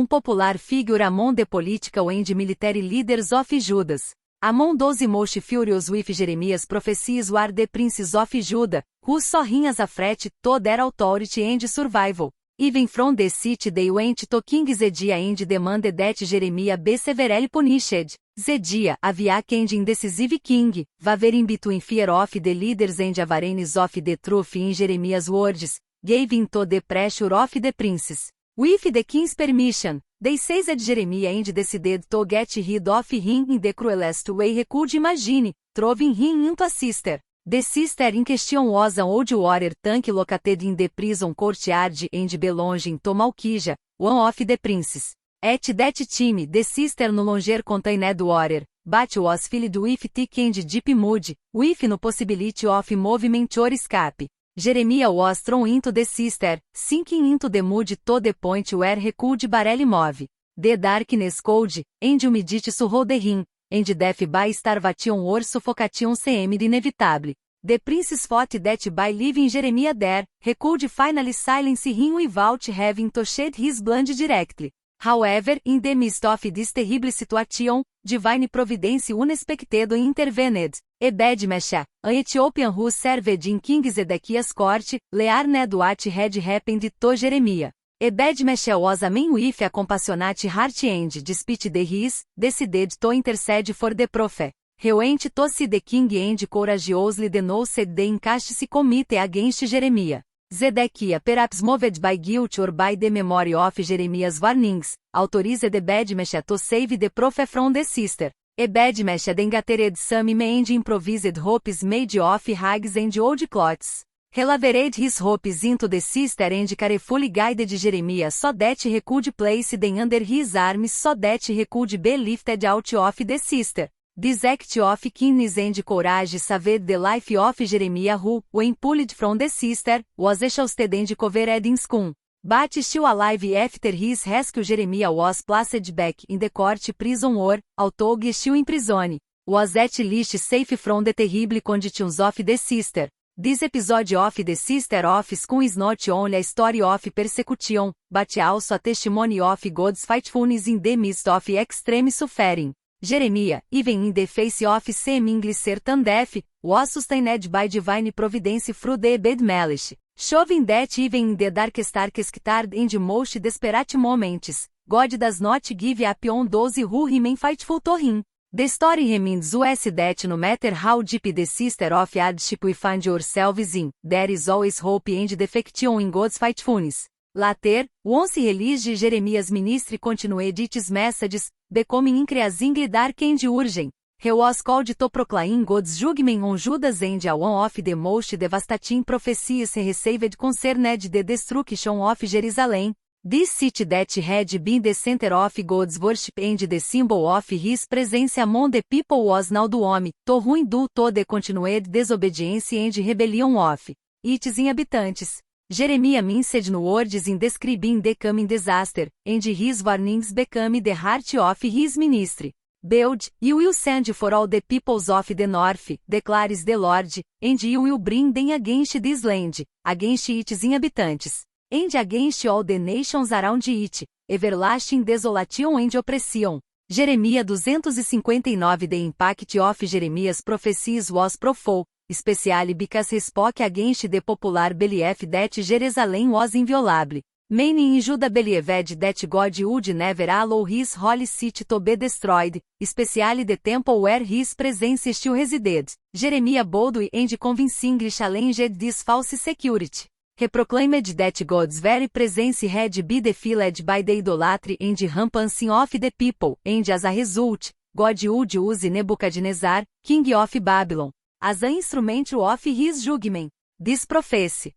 popular figure among the political and military leaders of Judas. Among those most furious with Jeremiah's prophecies were the princes of Judah, who saw him as a threat to their authority and survival. Even from the city they went to King Zedekiah and demanded that Jeremiah be severely punished. Zedekiah, a weak and indecisive king, wavering between fear of the leaders and awareness of the truth in Jeremiah's words, gave in to the pressure of the princes. With the king's permission, they seized Jeremiah and decided to get rid of him in the cruelest way he could imagine, throwing him into a sister. The sister in question was an old warrior tank located in the prison courtyard and belonging to Malchijah, one of the princes. At that time the sister no longer contained warrior, but was filled with thick and deep mood, with no possibility of movement or escape. Jeremiah was thrown into the sister, sinking into the mood to the point where he could barely move. The darkness cold, and humidity surrounded him, and death by starvation or suffocation seemed inevitable. The princes thought that by leaving Jeremiah there, he could finally silence him without having to shed his blood directly. However, in the midst of this terrible situation, divine providence unexpected intervened. Ebed-Melech, an Ethiopian who served in King Zedekiah's court, learned what had happened to Jeremiah. Ebed-Melech was a man with a compassionate heart and, despite his, decided to intercede for the prophet. He went to see the king and courageously denounced the injustice committed against Jeremiah. Zedekiah, perhaps moved by guilt or by the memory of Jeremiah's warnings, authorized Ebed-Melech to save the prophet from the sister. Ebed-Melech then gathered some men and improvised ropes made of rags and old cloths. He lavered his ropes into the sister and carefully guided Jeremiah so that he could place them under his arms so that he could be lifted out of the sister. This act of kindness and courage saved the life of Jeremiah who, when pulled from the sister, was exhausted and covered in scum. But still alive after his rescue, Jeremiah was placed back in the court prison or, although still in prison, was at least safe from the terrible conditions of the sister. This episode of the sister of scum is not only a story of persecution, but also a testimony of God's faithfulness in the midst of extreme suffering. Jeremiah, even in the face of seemingly certain death, was sustained by divine providence through the Ebed-Melech, showing that even in the darkest and most desperate moments, God does not give up on those who remain faithful to Him. The story reminds us that no matter how deep the sister of hardship we find ourselves in, there is always hope and affection in God's faithfulness. Later, once released, Jeremiah's ministry continued its messages, becoming increasingly dark and urgent. He was called to proclaim God's judgment on Judas and one of the most devastating prophecies he received concerned the destruction of Jerusalem. This city that had been the center of God's worship and the symbol of His presence among the people was now doomed to ruin due to the continued disobedience and rebellion of its inhabitants. Jeremiah mentioned words in describing the coming disaster, and his warnings became the heart of his ministry. Behold, you will send for all the peoples of the north, declares the Lord, and you will bring them against this land, against its inhabitants, and against all the nations around it, everlasting desolation and oppression. Jeremiah 259. The impact of Jeremiah's prophecies was profound, especially because he spoke against the popular belief that Jerusalem was inviolable. Many in Judah believed that God would never allow His holy city to be destroyed, especially the temple where His presence still resided. Jeremiah boldly and convincingly challenged this false security. He proclaimed that God's very presence had been defiled by the idolatry and rampancy of the people, and as a result, God would use Nebuchadnezzar, king of Babylon, as an instrument of His judgment. This prophecy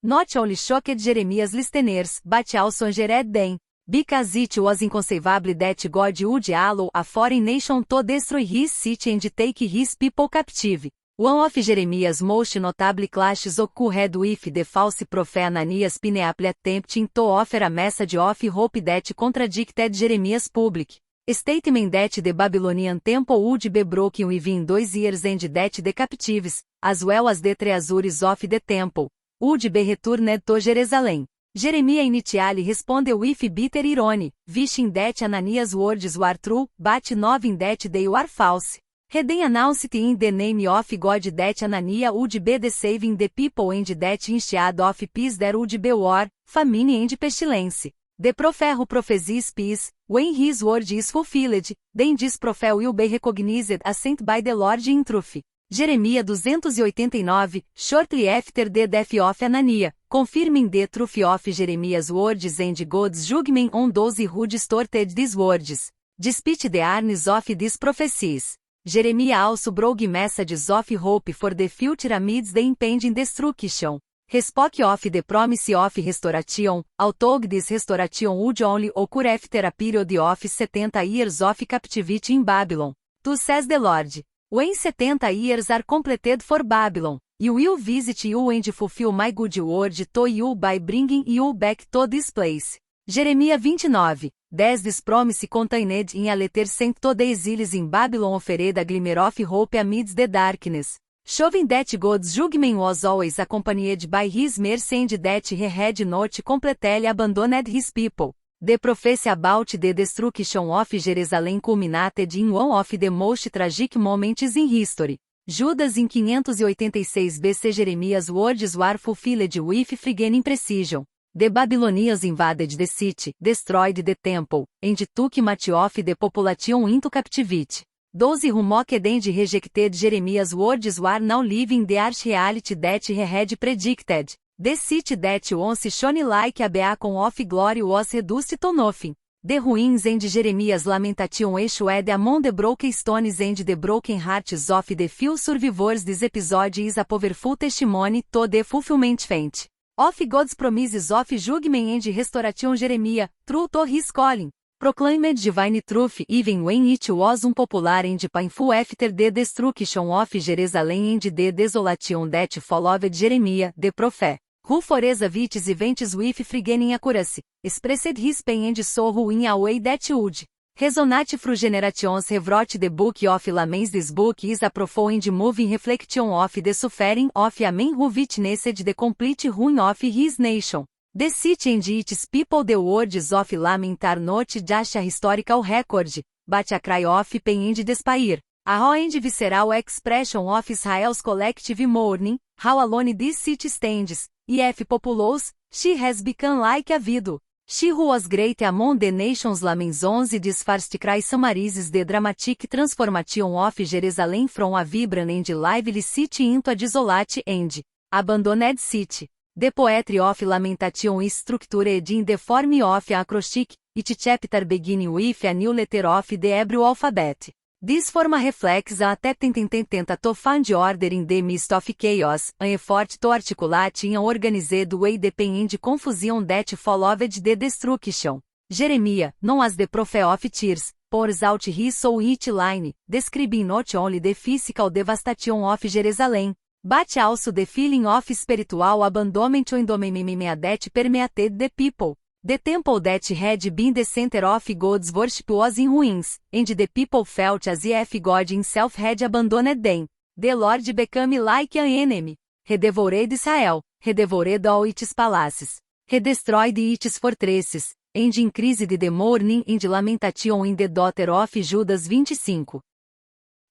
not only shocked Jeremiah's listeners, but also angered them, because it was inconceivable that God would allow a foreign nation to destroy His city and take His people captive. One of Jeremiah's most notable clashes occurred with the false prophet Ananias Pineapple attempting to offer a message of hope that contradicted Jeremiah's public statement that the Babylonian temple would be broken within 2 years and that the captives, as well as the treasures of the temple, would be returned to Jerusalem. Jeremia initially respondeu if bitter irony, wishing that Ananias words were true, but knowing that they were false. Then announced in the name of God that Ananias would be the saving the people and that instead of peace there would be war, famine and pestilence. The prophet who prophesies peace, when his word is fulfilled, then this prophet will be recognized as sent by the Lord in truth. Jeremias 289, shortly after the death of Ananias, confirming the truth of Jeremias' words and God's judgment on those who distorted these words. Despite the earnest of these prophecies, Jeremiah also brought messages of hope for the future amidst the impending destruction. He spoke of the promise of restoration, although this restoration would only occur after a period of 70 years of captivity in Babylon. Thus says the Lord, when 70 years are completed for Babylon, you will visit you and fulfill my good word to you by bringing you back to this place. Jeremias 29, 10 This promise contained in a letter sent to the exiles in Babylon offered a glimmer of hope amidst the darkness, showing that God's judgment was always accompanied by his mercy and that he had not completely abandoned his people. The prophecy about the destruction of Jerusalem culminated in one of the most tragic moments in history. Judas in 586 BC Jeremias' words were fulfilled with frightening precision. The Babylonians invaded the city, destroyed the temple, and took much of the population into captivity. Those who mocked and rejected Jeremias' words were now living the harsh reality that he had predicted. The city that once shone like a beacon of glory was reduced to nothing. The ruins and Jeremias' lamentation echoed among the broken stones and the broken hearts of the few survivors. This episode is a powerful testimony to the fulfillment fate of God's promises of judgment and restoration. Jeremiah, true to his calling, proclaimed divine truth even when it was unpopular and painful after the destruction of Jerusalem and the desolation that followed. Jeremiah, the prophet, who foresaw events with frightening accuracy, expressed his pain and sorrow in a way that would resonate through generations. He wrote the Book of Laments. This book is a profound and moving reflection of the suffering of a man who witnessed the complete ruin of his nation, the city and its people. The words of lament are not just a historical record, but a cry of pain and despair, a raw and visceral expression of Israel's collective mourning. How alone this city stands, if populous, she has become like a widow. She who was great among the nations. Laments 11 This first cry summarizes the dramatic transformation of Jerusalem from a vibrant and lively city into a desolate and abandoned city. The poetry of lamentation is structured in the form of an acrostic, each chapter beginning with a new letter of the Hebrew alphabet. This form reflects an attempt to find order in the midst of chaos, an effort to articulate in an organized way the pain and confusion that followed the destruction. Jeremiah, known as the prophet of tears, pours out his soul in each line, describing not only the physical devastation of Jerusalem, but also the feeling of spiritual abandonment and that permeated the people. The temple that had been the center of God's worship was in ruins, and the people felt as if God himself had abandoned them. The Lord became like an enemy. He devoured Israel, he devoured all its palaces. He destroyed its fortresses, and increased the mourning and lamentation in the daughter of Judas 25.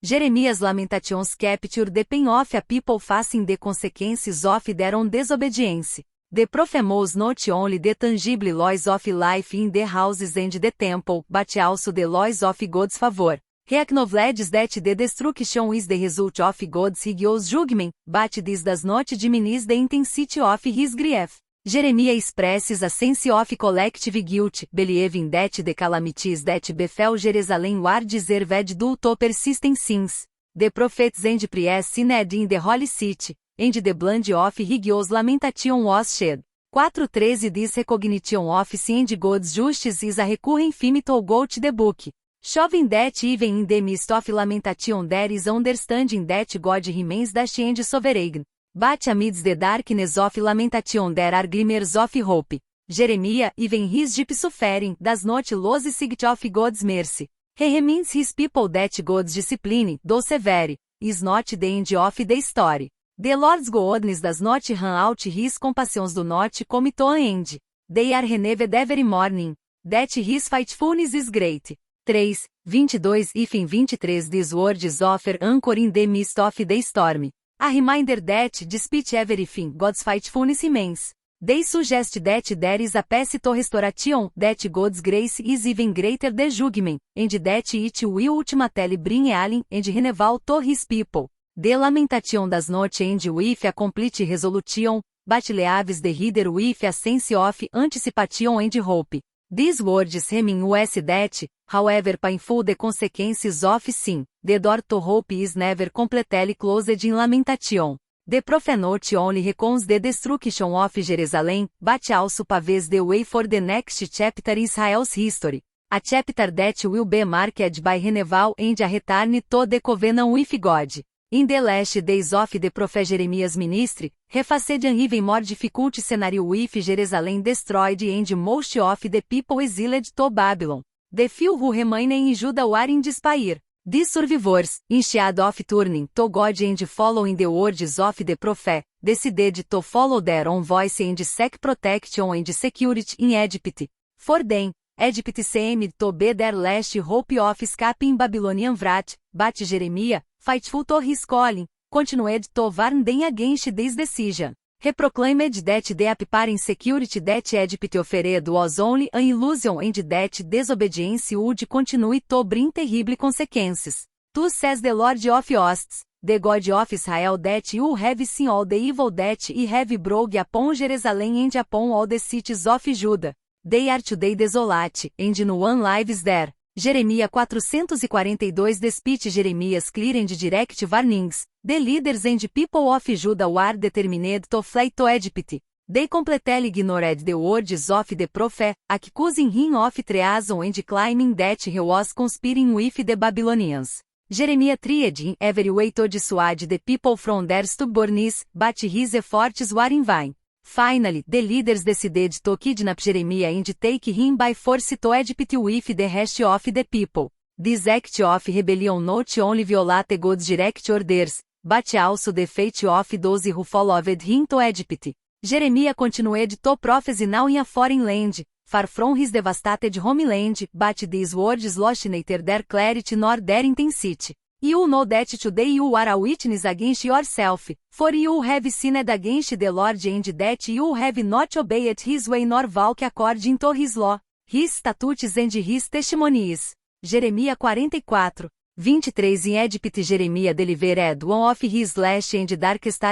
Jeremias' lamentations capture the pain of a people facing the consequences of their own disobedience. The prophet mows not only the tangible laws of life in the houses and the temple, but also the laws of God's favor. He acknowledges that the destruction is the result of God's righteous judgment, but this does not diminish the intensity of his grief. Jeremiah expresses a sense of collective guilt, believing that the calamities that befell Jerusalem were deserved due to persistent sins. The prophets and priests sinned in the holy city, and the blood of righteous lamentation was shed. 4:13 This recognition of sin and God's justice is a recurring theme throughout the book, showing that even in the midst of lamentation there is understanding that God remains just and sovereign. But amidst the darkness of lamentation there are glimmers of hope. Jeremiah, even his deep suffering, does not lose sight of God's mercy. He reminds his people that God's discipline, though severe, is not the end of the story. The Lord's goodness does not run out, his compassions do not come to an end. They are renewed every morning. That his faithfulness is great. 3, 22 If in 23 these words offer anchor in the midst of the storm. A reminder that, despite everything, God's faithfulness remains. They suggest that there is a path to restoration, that God's grace is even greater than judgment, and that it will ultimately bring healing and renewal to his people. The lamentation does not end with a complete resolution, but leaves the reader with a sense of anticipation and hope. These words remind us that, however painful the consequences of sin, the door to hope is never completely closed in lamentation. The prophet not only recounts the destruction of Jerusalem, but also paves the way for the next chapter in Israel's history. A chapter that will be marked by renewal and a return to the covenant with God. In the last days of the prophet Jeremiah's ministry, he faced an even more difficult scenario with Jerusalem destroyed and most of the people exiled to Babylon. The few who remained in Judah were in despair. These survivors, instead of turning to God and following the words of the prophet, decided to follow their own voice and seek protection and security in Egypt. For them, Egypt seemed to be their last hope of escaping Babylonian wrath, but Jeremiah, faithful to his calling, continued to warn them against this decision. He proclaimed that the appearing security that Egypt offered was only an illusion and that disobedience would continue to bring terrible consequences. Thus says the Lord of hosts, the God of Israel, that you have seen all the evil that ye have brought upon Jerusalem and upon all the cities of Judah. They are today desolate, and no one lives there. Jeremiah 442 Despite Jeremiah's clear and direct warnings, the leaders and people of Judah were determined to flee to Egypt. They completely ignored the words of the prophet, accusing him of treason and claiming that he was conspiring with the Babylonians. Jeremiah tried in every way to dissuade the people from their stubbornness, but his efforts were in vain. Finally, the leaders decided to kidnap Jeremiah and take him by force to Egypt with the rest of the people. This act of rebellion not only violated God's direct orders, but also the fate of those who followed him to Egypt. Jeremiah continued to prophesy now in a foreign land, far from his devastated homeland, but these words lost neither their clarity nor their intensity. You know that today you are a witness against yourself, for you have sinned against the Lord and that you have not obeyed his way nor walked according to his law, his statutes and his testimonies. Jeremiah 44, 23 In Egypt Jeremiah delivered one of his last and darkest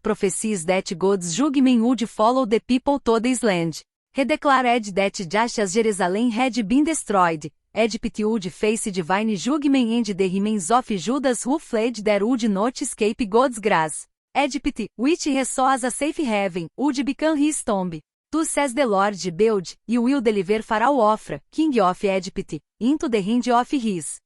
prophecies that God's judgment would follow the people to this land. He declared that just as Jerusalem had been destroyed, Egypt would face divine judgment and the remains of Judas who fled there would not escape God's grace. Egypt, which he saw as a safe haven, would become his tomb. Thus says the Lord, behold, you will deliver Pharaoh Hophra, king of Egypt, into the hand of his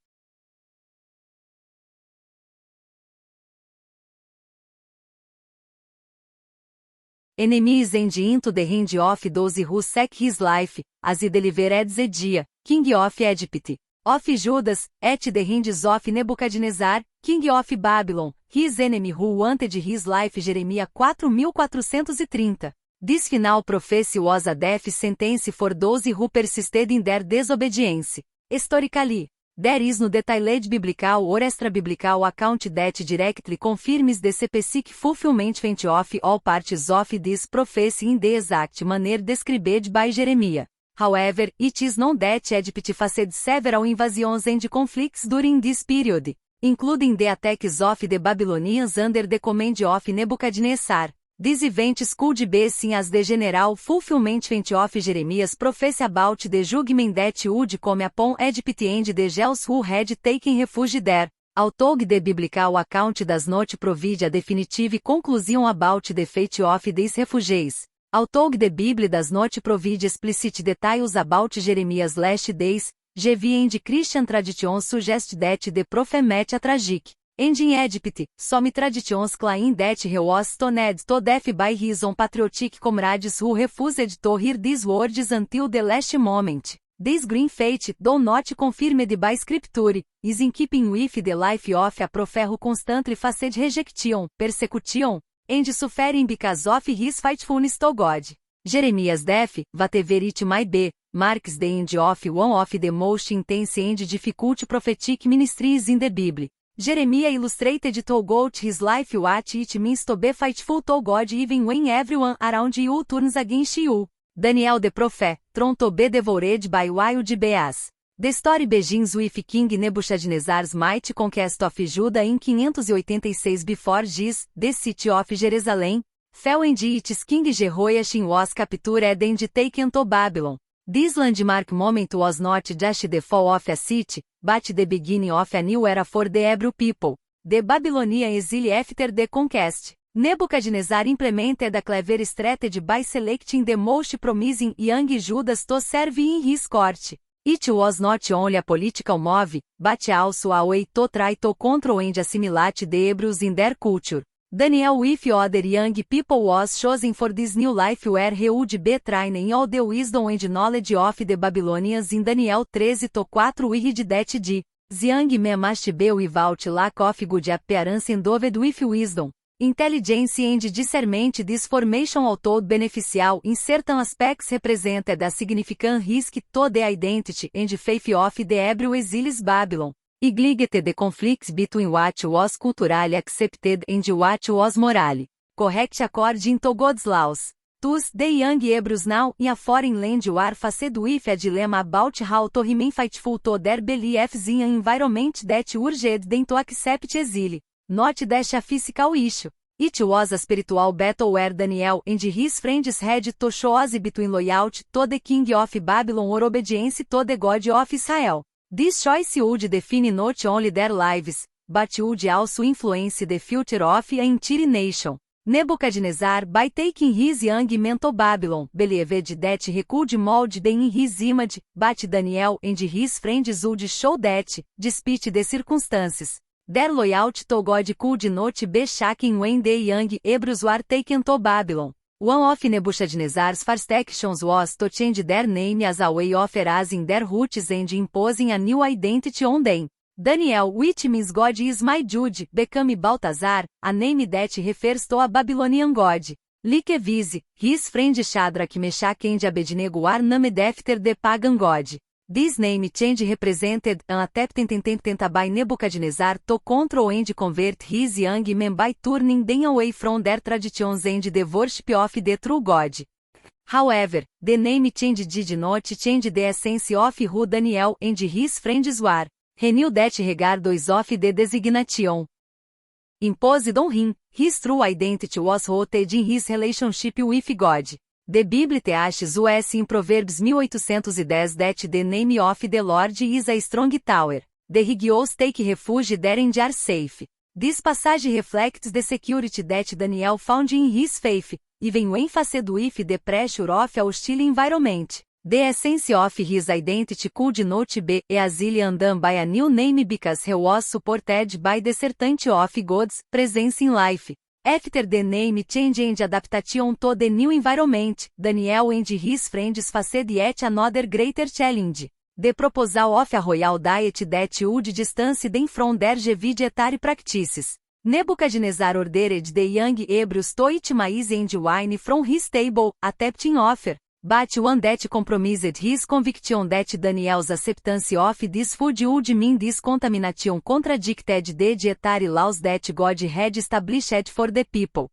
enemies and into the hand of those who seek his life, as he delivered Zedekiah, king of Egypt, of Judas, at the hands of Nebuchadnezzar, king of Babylon, his enemy who wanted his life. Jeremiah 4430. This final prophecy was a death sentence for those who persisted in their disobedience. Historically, there is no detailed biblical or extra-biblical account that directly confirms the specific fulfillment of all parts of this prophecy in the exact manner described by Jeremiah. However, it is known that Egypt faced several invasions and conflicts during this period, including the attacks of the Babylonians under the command of Nebuchadnezzar. These events could be seen as the general fulfillment of Jeremiah's prophecy about the judgment that would come upon Egypt and the Jews who had taken refuge there. Although the biblical account does not provide a definitive conclusion about the fate of these refugees. Although the Bible does not provide explicit details about Jeremiah's last days, Jewish and Christian traditions suggest that the prophet met a tragic end in Egypt. Some traditions claim that he was stoned to death by his own patriotic comrades who refused to hear these words until the last moment. This grim fate, though not confirmed by scripture, is in keeping with the life of a prophet who constantly faced rejection, persecution, and suffering because of his faithfulness to God. Jeremias def, whatever it might be, marks the end of one of the most intense and difficult prophetic ministries in the Bible. Jeremiah illustrated throughout his life what it means to be faithful to God even when everyone around you turns against you. Daniel the prophet, thrown to be devoured by wild beasts. The story begins with King Nebuchadnezzar's mighty conquest of Judah in 586 before Jesus, the city of Jerusalem, fell and its king Jehoiachin was captured and taken to Babylon. This landmark moment was not just the fall of a city, but the beginning of a new era for the Hebrew people. The Babylonian exile after the conquest. Nebuchadnezzar implemented a clever strategy by selecting the most promising young Judas to serve in his court. It was not only a political move, but also a way to try to control and assimilate the Hebrews in their culture. Daniel with other young people was chosen for this new life where he would be trained in all the wisdom and knowledge of the Babylonians in Daniel 13:4 we read that the young men must be without lack of good appearance endowed with wisdom, intelligence and discernment. This formation although beneficial in certain aspects represented a significant risk to the identity and faith of the Hebrew exiles Babylon. Igligete the conflicts between what was culturally accepted and what was morally correct according to God's laws. Thus, the young Hebrews now in a foreign land were faced with a dilemma about how to remain faithful to their beliefs in an environment that urged them to accept exile. Not just a physical issue. It was a spiritual battle where Daniel and his friends had to choose between loyalty to the king of Babylon or obedience to the God of Israel. This choice would define not only their lives, but would also influence the future of an entire nation. Nebuchadnezzar, by taking his young men to Babylon, believed that he could mold them in his image, but Daniel and his friends would show that, despite the circumstances, their loyalty to God could not be shaken when the young Hebrews were taken to Babylon. One of Nebuchadnezzar's first actions was to change their name as a way of erasing their roots and imposing a new identity on them. Daniel, which means God is my judge, became Balthazar, a name that refers to a Babylonian god. Likewise, his friends Shadrach, Meshach and Abednego were named after the pagan god. This name change represented an attempt by Nebuchadnezzar to control and convert his young men by turning them away from their traditions and the worship of the true God. However, the name change did not change the essence of who Daniel and his friends were. He knew that regardless of the designation imposed on him, his true identity was rooted in his relationship with God. The Bible teaches us in Provérbios 1810 that the name of the Lord is a strong tower. The righteous take refuge there and are safe. This passage reflects the security that Daniel found in his faith, even when faced with the pressure of a hostile environment. The essence of his identity could not be exile undone by a new name because he was supported by the certainty of God's presence in life. After the name change and adaptation to the new environment, Daniel and his friends faced yet another greater challenge. The proposal of a royal diet that would distance them from their vegetarian practices. Nebuchadnezzar ordered the young Hebrews to eat maize and wine from his table, a tempting offer, but one that compromised his conviction that Daniel's acceptance of this food would mean this contamination contradicted the dietary laws that God had established for the people.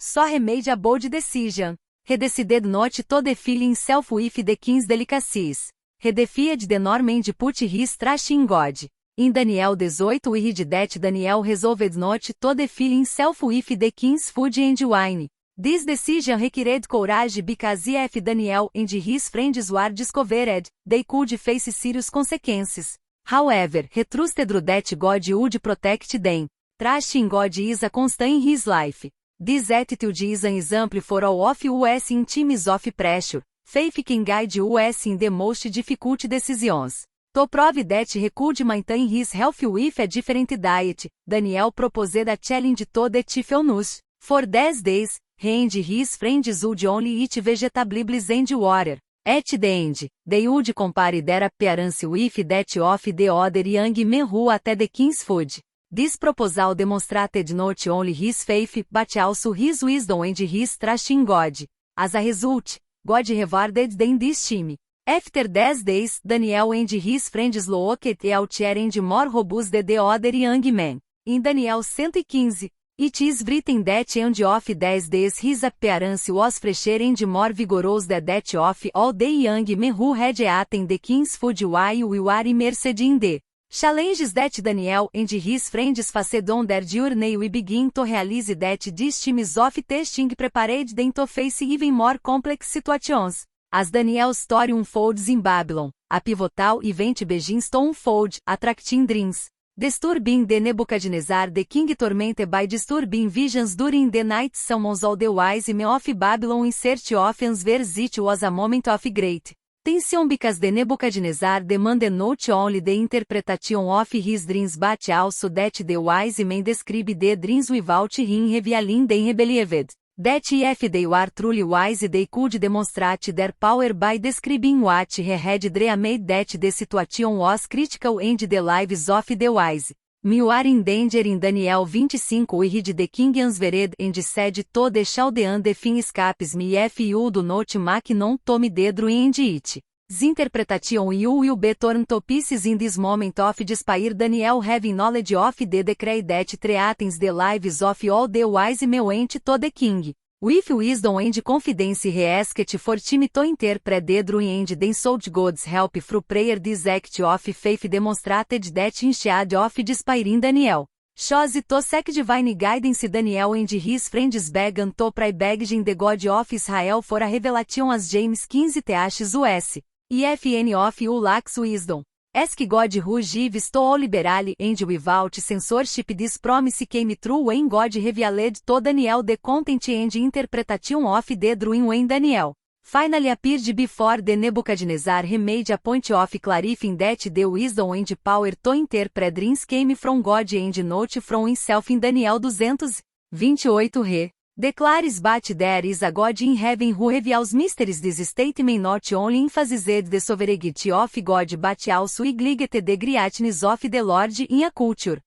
So he made a bold decision. He decided not to defile himself with the king's delicacies. He defied the norm and put his trust in God. In Daniel 18 we read that Daniel resolved not to defile himself with the king's food and wine. This decision required courage because if Daniel and his friends were discovered, they could face serious consequences. However, he trusted that God would protect them. Trust in God is a constant in his life. This attitude is an example for all of us in times of pressure. Faith can guide us in the most difficult decisions. To prove that he could maintain his health with a different diet, Daniel proposed a challenge to the chief eunuchs. For 10 days, he and his friends would only eat vegetables and water. At the end, they would compare their appearance with that of the other young men who ate the king's food. This proposal demonstrated not only his faith but also his wisdom and his trust in God. As a result, God rewarded them this time. After 10 days, Daniel and his friends looked out and more robust than the other young men. In Daniel 115, it is written that end of 10 days his appearance was fresher and more vigorous than that of all the young men who had eaten the king's food while we were immersed in the challenges that Daniel and his friends faced on their journey. We begin to realize that these times of testing prepared them to face even more complex situations. As Daniel's story unfolds in Babylon, a pivotal event begins to unfold, attracting dreams. Disturbing the Nebuchadnezzar the king tormented by disturbing visions during the night summons all the wise men of Babylon in search of answers. It was a moment of great tension because the Nebuchadnezzar demanded not only the interpretation of his dreams but also that the wise men describe the dreams without him revealing them believed that if they were truly wise they could demonstrate their power by describing what he had dreamed, that the situation was critical and the lives of the wise men were in danger. In Daniel 25 we read the king answered and said to the Chaldean the thing escapes me if you do not make known to me the dream and it. The interpretation you will be torn to pieces in this moment of despair. Daniel having knowledge of the decree that threatens the lives of all the wise men went to the king. With wisdom and confidence he asked for time to interpret the dream and then sought God's help through prayer. This act of faith demonstrated that instead of despair in Daniel chose to seek divine guidance. Daniel and his friends began to pray begging the God of Israel for a revelation. As James 15 teaches us. If any of you lacks wisdom, ask God who gives to all liberally and without censorship. This promise came true when God revealed to Daniel the content and interpretation of the dream. When Daniel finally appeared before the Nebuchadnezzar, he made a point of clarifying that the wisdom and power to interpret dreams came from God and not from himself. In Daniel 228 declares but there is a God in heaven who reveals mysteries. This statement not only emphasized the sovereignty of God but also highlighted the greatness of the Lord in a culture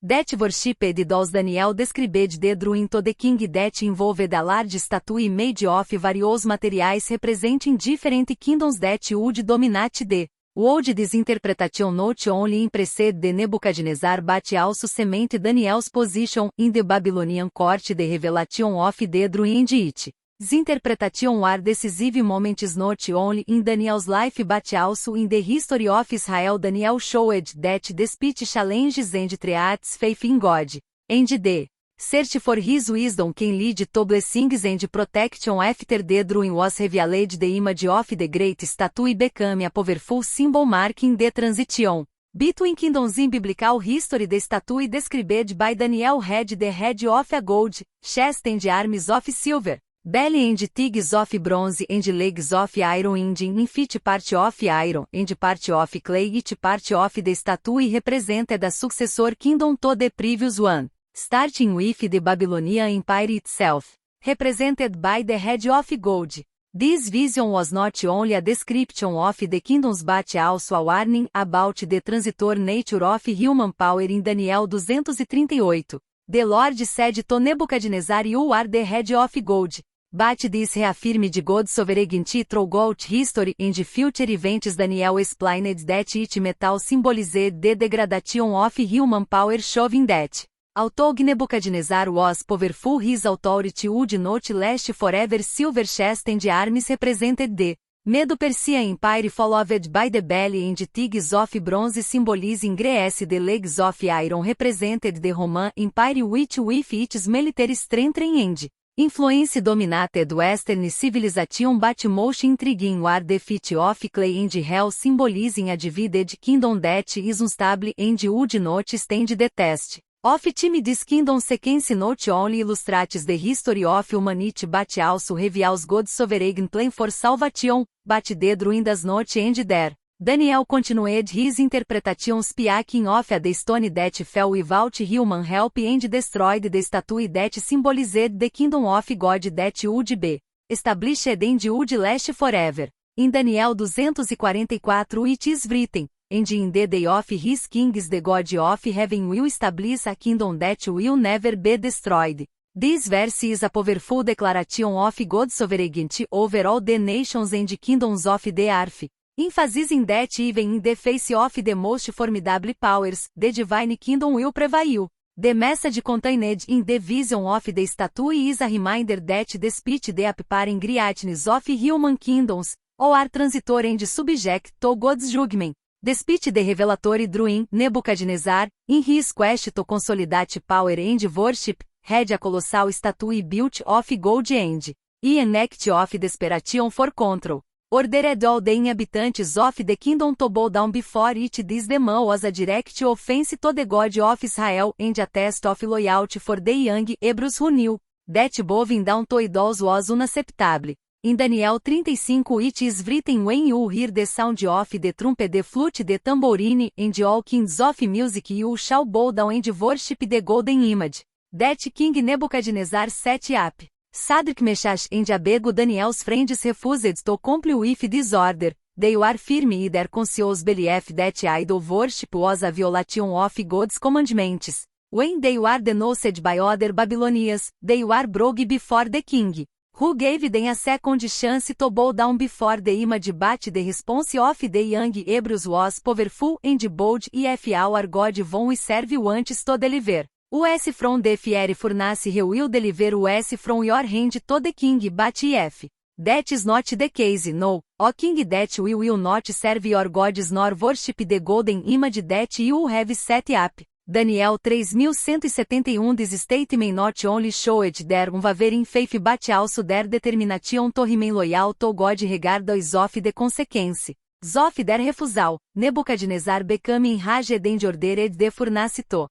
that worshipped idols. Daniel described the dream to the king that involved a large statue made of various materials representing different kingdoms that would dominate the world. This interpretation not only impressed the Nebuchadnezzar but also cemented Daniel's position in the Babylonian court. The revelation of the dream and it. The interpretation were decisive moments not only in Daniel's life but also in the history of Israel. Daniel showed that despite challenges and threats, faith in God and the search for his wisdom can lead to blessings and protection. After the dream was revealed, the image of the great statue became a powerful symbol marking the transition between kingdoms. In biblical history, the statue described by Daniel had the head of a gold, chest and arms of silver, belly and thighs of bronze and legs of iron. In feet part of iron and part of clay. Each part of the statue represented a successor kingdom to the previous one, starting with the Babylonian Empire itself, represented by the head of gold. This vision was not only a description of the kingdoms but also a warning about the transitory nature of human power. In Daniel 238, the Lord said to Nebuchadnezzar, "You are the head of gold." But this reaffirmed God's sovereignty throughout history and future events. Daniel explained that each metal symbolized the degradation of human power, showing that although Nebuchadnezzar was powerful, his authority would not last forever. Silver chest and arms represented the Medo-Persian Empire, followed by the belly and thighs of bronze symbolizing Greece. The legs of iron represented the Roman Empire, which with its military strength and influence dominated Western civilization. But most intriguing were the feet of clay and hell, symbolizing a divided kingdom that is unstable and would not stand the test of time. This kingdom sequence not only illustrates the history of humanity but also reveals God's sovereign plan for salvation. But the dream does not end there. Daniel continued his interpretation, speaking of the stone that fell without human help and destroyed the statue that symbolized the kingdom of God that would be established and would last forever. In Daniel 244 it is written, "And in the day of his kings the God of heaven will establish a kingdom that will never be destroyed." This verse is a powerful declaration of God's sovereignty over all the nations and kingdoms of the earth, emphasizing that even in the face of the most formidable powers, the divine kingdom will prevail. The message contained in the vision of the statue is a reminder that despite the appearing greatness of human kingdoms, all are transitory and subject to God's judgment. Despite the revelatory dream, Nebuchadnezzar, in his quest to consolidate power and worship, had a colossal statue built of gold and, in an act of desperation for control, ordered all the inhabitants of the kingdom to bow down before it. This demand was a direct offense to the God of Israel and a test of loyalty for the young Hebrews who knew that bowing down to idols was unacceptable. In Daniel 35 it is written, when you hear the sound of the trumpet, the flute, the tambourine, and all kinds of music, you shall bow down and worship the golden image that King Nebuchadnezzar set up. Shadrach, Meshach, and Abednego, Daniel's friends, refused to comply with this order. They were firm in their conscious belief that idol worship was a violation of God's commandments. When they were denounced by other Babylonians, they were brought before the king, who gave them a second chance to bow down before the image, but the response of the young Hebrews was powerful and bold. If our God whom we serve wants to deliver us from the fiery furnace, he will deliver us from your hand to the king. But if that is not the case, no, O king, that we will not serve your gods nor worship the golden image that you have set up. Daniel 3171. This statement not only showed their unwavering faith but also their determination to remain loyal to God regardless of the consequences of their refusal. Nebuchadnezzar became enraged and ordered the furnace to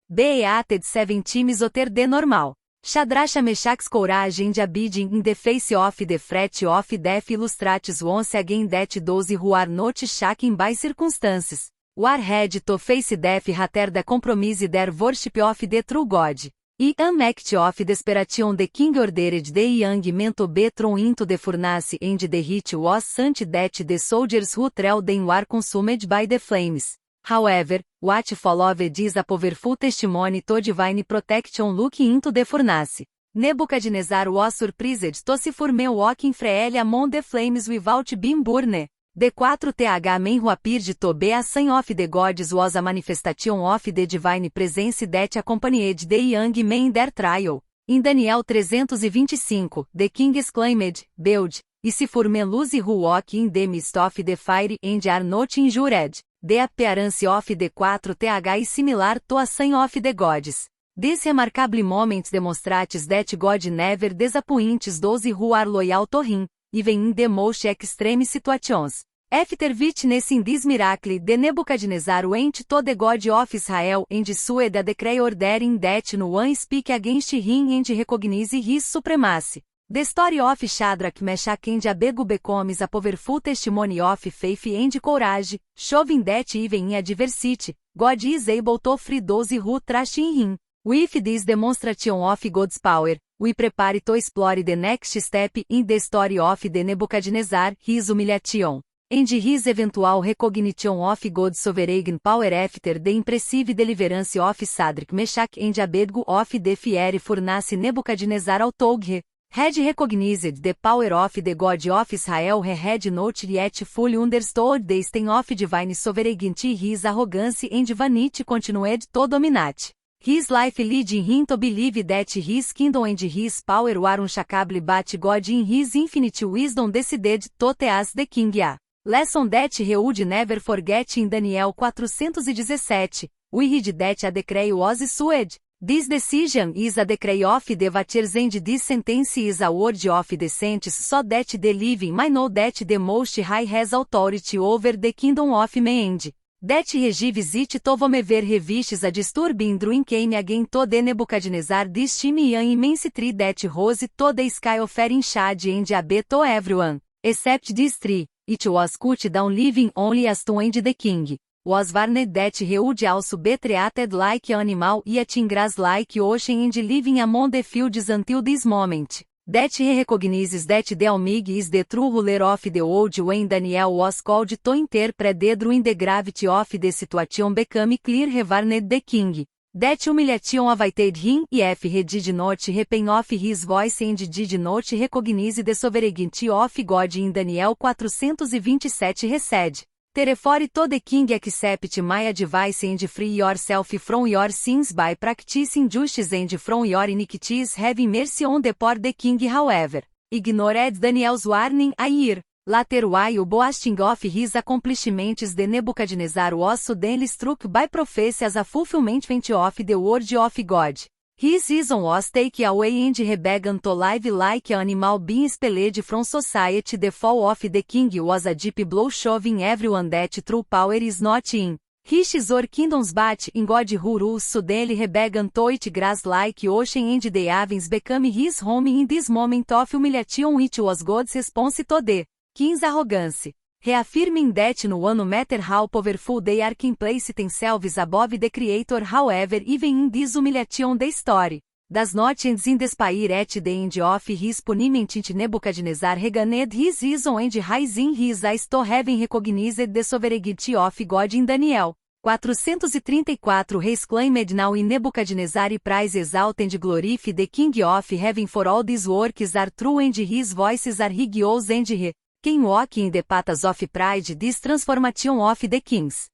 be heated 7 times hotter than normal. Shadrach, Meshach's courage and abiding in the face of the threat of death illustrates once again that those who are not shaken by circumstances were ready to face death rather than compromise their worship of the true God. In an act of desperation, the king ordered the young men to be thrown into the furnace, and the heat was such that the soldiers who trailed them were consumed by the flames. However, what followed is a powerful testimony to divine protection. Looking into the furnace, Nebuchadnezzar was surprised to see men walking freely among the flames without being burned. The 4th men who appeared to be a sign of the gods was a manifestation of the divine presence that accompanied the young men in their trial. In Daniel 325, the king exclaimed, "Behold, is for men those who walk in the midst of the fire and are not injured." The appearance of the 4th is similar to a sign of the gods. This remarkable moment demonstrates that God never disappoints those who are loyal to him, even in the most extreme situations. After witnessing this miracle, the Nebuchadnezzar went to the God of Israel and issued a decree ordering that no one speak against him and recognize his supremacy. The story of Shadrach, Meshach, and Abednego becomes a powerful testimony of faith and courage, showing that even in adversity, God is able to free those who trust in him. With this demonstration of God's power, we prepare to explore the next step in the story of the Nebuchadnezzar, his humiliation, and his eventual recognition of God's sovereign power after the impressive deliverance of Shadrach, Meshach, and Abednego of the fiery furnace. Nebuchadnezzar, although he had recognized the power of the God of Israel, he had not yet fully understood the extent of divine sovereignty. His arrogance and vanity continued to dominate his life, leading him to believe that his kingdom and his power were unshakable, but God in his infinite wisdom decided to teach the king a lesson that he would never forget. In Daniel 417, we read that a decree was issued. This decision is a decree of the watchers, and this sentence is a word of the saints, so that the living might know that the Most High has authority over the kingdom of men, and that he visit to whom ver revistes a disturbing dream came again to the Nebuchadnezzar. This time an immense tree that rose to the sky offering shade and abe to everyone, except this tree. It was cut down, leaving only a stone, and the king was warned that he would also be treated like an animal, eating grass like ocean, and living among the fields until this moment. That he recognizes that the Almighty is the true ruler of the world. When Daniel was called to interpret the dream, the gravity of the situation became clear. He warned the king That humiliation awaited him, if he did not repent of his voice and did not recognize the sovereignty of God in Daniel 427 recede. Therefore to the king accept my advice and free yourself from your sins by practicing justice and from your iniquities having mercy on the poor. The king however ignored Daniel's warning a year later while boasting of his accomplishments. The Nebuchadnezzar was suddenly struck by prophecy as a fulfillment of the word of God. His reason was taken away and he began to live like an animal being expelled from society. The fall of the king was a deep blow showing everyone that true power is not in riches or kingdoms but in God who rules. Suddenly he began to eat grass like ocean and the heavens became his home. In this moment of humiliation it was God's response to the king's arrogance, reaffirming that no matter how powerful they are can place themselves above the Creator. However, even in this humiliation the story does not end in despair. At the end of his punishment Nebuchadnezzar regained his reason and rise in his eyes to having recognized the sovereignty of God in Daniel 434 he exclaimed now in Nebuchadnezzar praise exalt and glorify the King of heaven for all these works are true and his voices are righteous and he can walk in the paths of pride. This transformation of the king's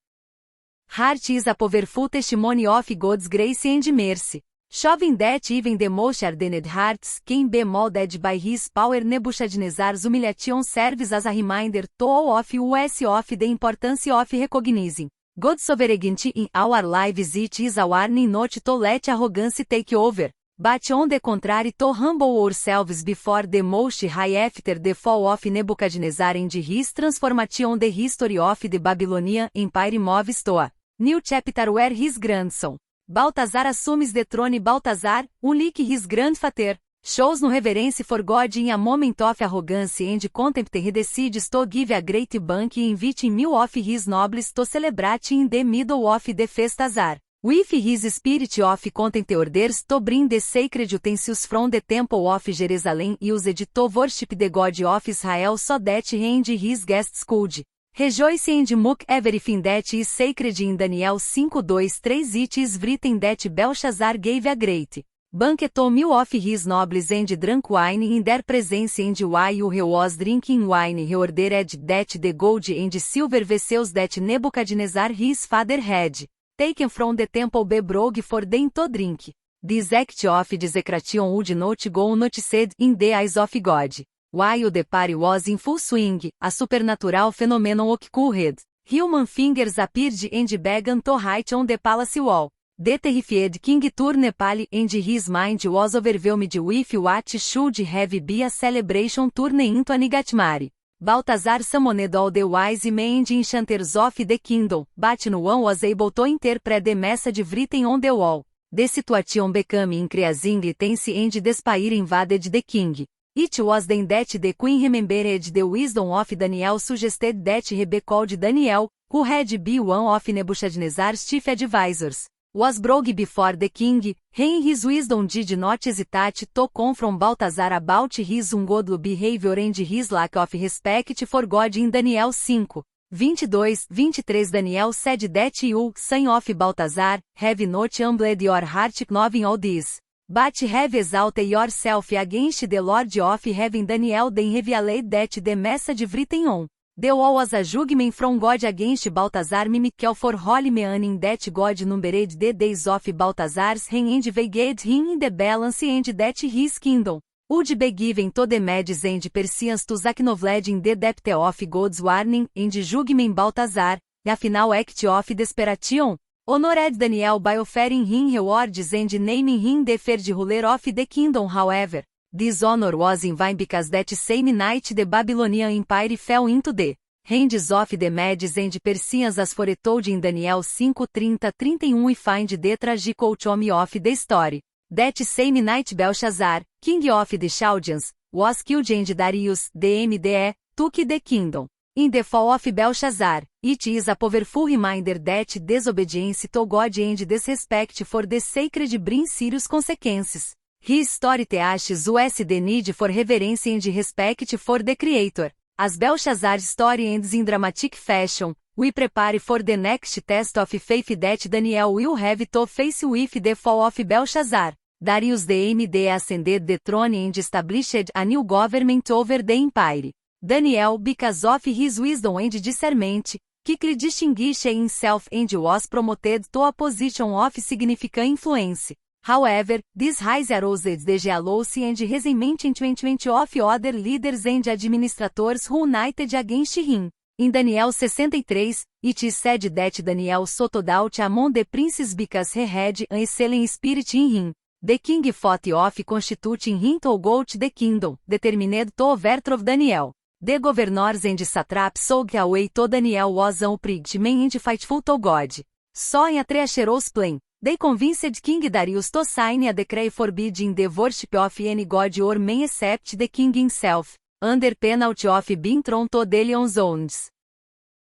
heart is a powerful testimony of God's grace and mercy, showing that even the most hardened hearts can be molded by his power. Nebuchadnezzar's humiliation serves as a reminder to all of us of the importance of recognizing God's sovereignty in our lives. It is a warning not to let arrogance take over, but on the contrary to humble ourselves before the Most High. After the fall of Nebuchadnezzar and his transformation, the history of the Babylonian Empire moves to a new chapter where his grandson, Balthazar, assumes the throne. Balthazar, unlike his grandfather, shows no reverence for God in a moment of arrogance and contempt. He decides to give a great banquet inviting many of his nobles to celebrate in the middle of the festazar. With his spirit of contempt orders to bring the sacred utensils from the temple of Jerusalem used to worship the God of Israel so that he and his guests could rejoice and mock everything that is sacred. In Daniel 5:2-3 it is written that Belshazzar gave a great banquet to many of his nobles and drank wine in their presence, and while he was drinking wine he ordered that the gold and silver vessels that Nebuchadnezzar his father had taken from the temple be brought for them to drink. This act of desecration would not go unnoticed in the eyes of God. While the party was in full swing, a supernatural phenomenon occurred. Human fingers appeared and began to write on the palace wall. The terrified king turned pale and his mind was overwhelmed with what should have been a celebration turned into a nightmare. Balthazar summoned all the wise men and enchanters of the kingdom, but no one was able to interpret the message written on the wall. The situation became increasingly tense and despair invaded the king. It was then that the queen remembered the wisdom of Daniel, suggested that he be called Daniel, who had been one of Nebuchadnezzar's chief advisors. Was brought before the king. He in his wisdom did not hesitate to confront Balthazar about his ungodly behavior and his lack of respect for God. In Daniel 5:22-23 Daniel said that you, son of Balthazar, have not humbled your heart knowing all this, but have exalted yourself against the Lord of heaven. Daniel then revealed that the message written on the wall was a judgment from God against Balthazar Michael for holy meaning that God numbered the days of Balthazar's reign and weighed him in the balance, and that his kingdom would be given to the Medes and Persians to acknowledge in the depth of God's warning and judgment. Balthazar, a final act of desperation, honored Daniel by offering him rewards and naming him the third ruler of the kingdom. However, this honor was in vain because that same night the Babylonian Empire fell into the hands of the Medes and Persians, as foretold in Daniel 5:30-31. We find the tragic outcome of the story. That same night Belshazzar, king of the Chaldeans, was killed and Darius, the MDE, took the kingdom. In the fall of Belshazzar, it is a powerful reminder that disobedience to God and disrespect for the sacred bring serious consequences. His story teaches us the need for reverence and respect for the Creator. As Belshazzar's story ends in dramatic fashion, We prepare for the next test of faith that Daniel will have to face with the fall of Belshazzar. Darius the MD ascended the throne and established a new government over the empire. Daniel, because of his wisdom and discernment, quickly distinguished himself and was promoted to a position of significant influence. However, this rise aroused the jealousy and resentment in 2020 of other leaders and administrators who united against him. In Daniel 63, it is said that Daniel sought out among the princes because he had an excellent spirit in him. The king thought of constituting him to go to the kingdom, determined to overthrow Daniel. The governors and satraps saw a way to Daniel was an upright man and faithful to God. So in a treacherous plan, they convinced King Darius to sign a decree forbidding the worship of any god or man except the king himself, under penalty of being thrown to the lions' hounds.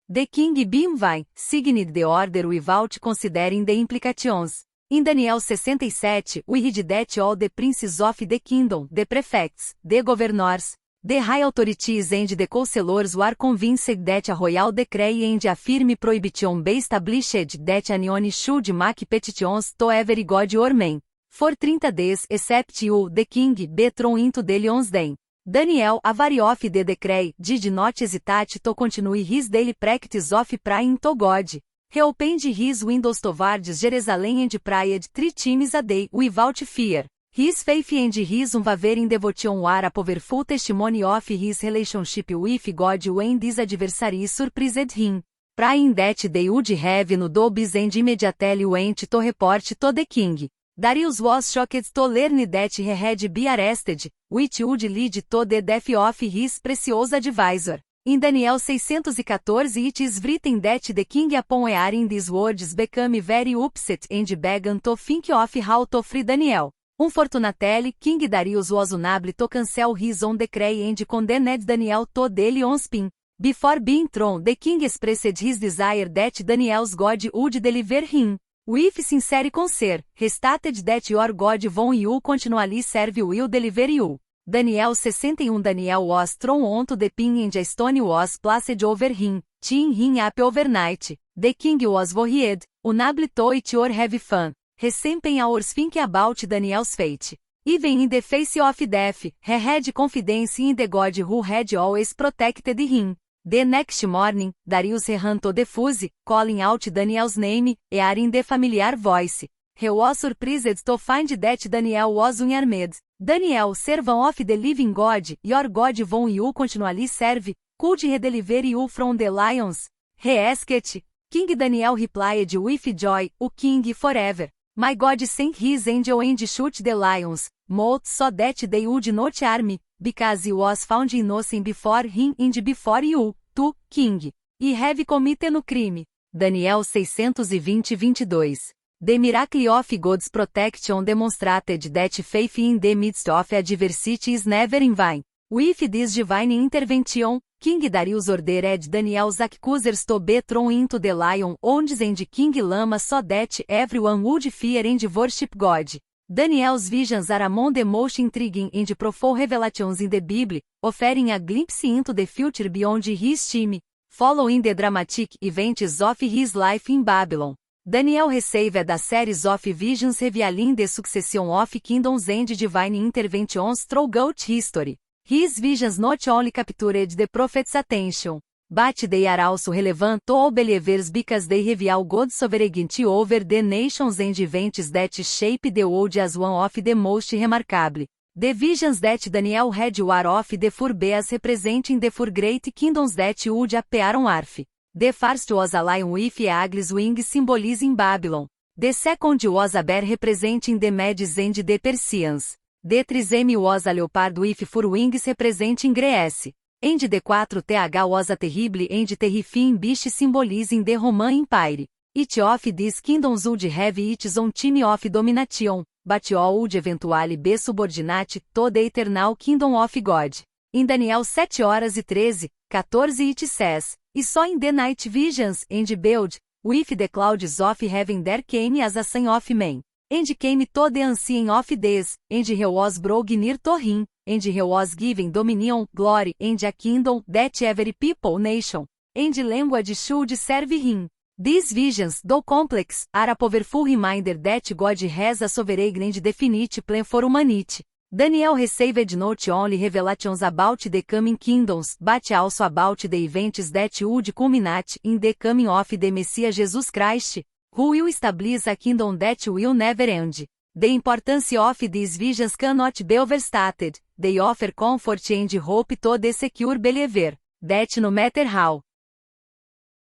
The king being signed the order without considering the implications. In Daniel 67, we read that all the princes of the kingdom, the prefects, the governors, the high authorities and the counselors were convinced that a royal decree and a firm prohibition be established that anyone should make petitions to every god or man, for 30 days except you, the king, be thrown into the lions' den. Daniel, aware of the decree, did not hesitate to continue his daily practice of praying to God. He opened his windows towards Jerusalem and prayed 3 times a day without fear. His faith and his unwavering devotion were a powerful testimony of his relationship with God when his adversaries surprised him. Praying that they would have no doubts and immediately went to report to the king. Darius was shocked to learn that he had been arrested, which would lead to the death of his precious advisor. In Daniel 614 it is written that the king upon hearing these words became very upset and began to think of how to free Daniel. Unfortunately, King Darius was unable to cancel his own decree and condemned Daniel to the lion's pen. Before being thrown, the king expressed his desire that Daniel's God would deliver him. With sincere concern, restated that your God von you continually serve will deliver you. Daniel 61 Daniel was thrown onto the pen and a stone was placed over him, tying him up overnight. The king was worried, unable to eat or have fun. Resembling hours thinking about Daniel's fate. Even in the face of death, he had confidence in the God who had always protected him. The next morning, Darius ran to the fuse, calling out Daniel's name, hearing the familiar voice. He was surprised to find that Daniel was unarmed. Daniel, servant of the living God, your God whom you continually serve, could he deliver you from the lions? He asked. King Daniel replied with joy, O king forever. My God sent his angel and shot the lions, mouth so that they would not harm me, because he was found innocent before him and before you, tu, king. E have committed no crime. Daniel 620-22. The miracle of God's protection demonstrated that faith in the midst of adversity is never in vain. With this divine intervention, King Darius ordered Daniel's accusers to be thrown into the lion hounds and King Lama so that everyone would fear and worship God. Daniel's visions are among the most intriguing and profound revelations in the Bible, offering a glimpse into the future beyond his time, following the dramatic events of his life in Babylon. Daniel received a series of visions revealing the succession of kingdoms and divine interventions throughout history. His visions not only captured the prophet's attention, but they are also relevant to all believers because they reveal God's sovereignty over the nations and events that shape the world as one of the most remarkable. The visions that Daniel had were of the four bears representing the four great kingdoms that would appear on earth. The first was a lion with eagle's wings symbolizing Babylon. The second was a bear representing the Medes and the Persians. The triseme was a leopard with four wings representing Greece. And the 4th was a terrible and terrifying beast symbolizing the Roman Empire. Each of these kingdoms would have its own time of domination, but all would eventually be subordinate to the eternal kingdom of God. In Daniel 7:13, 14 it says, E saw in the night visions, and behold, with the clouds of heaven there came as a son of man. And came to the ancient of days, and he was brought near to him, and he was given dominion, glory, and a kingdom, that every people, nation, and language should serve him. These visions, though complex, are a powerful reminder that God has a sovereign and definite plan for humanity. Daniel received not only revelations about the coming kingdoms, but also about the events that would culminate in the coming of the Messiah Jesus Christ, who will establish a kingdom that will never end. The importance of these visions cannot be overstated. They offer comfort and hope to the secure believer, that no matter how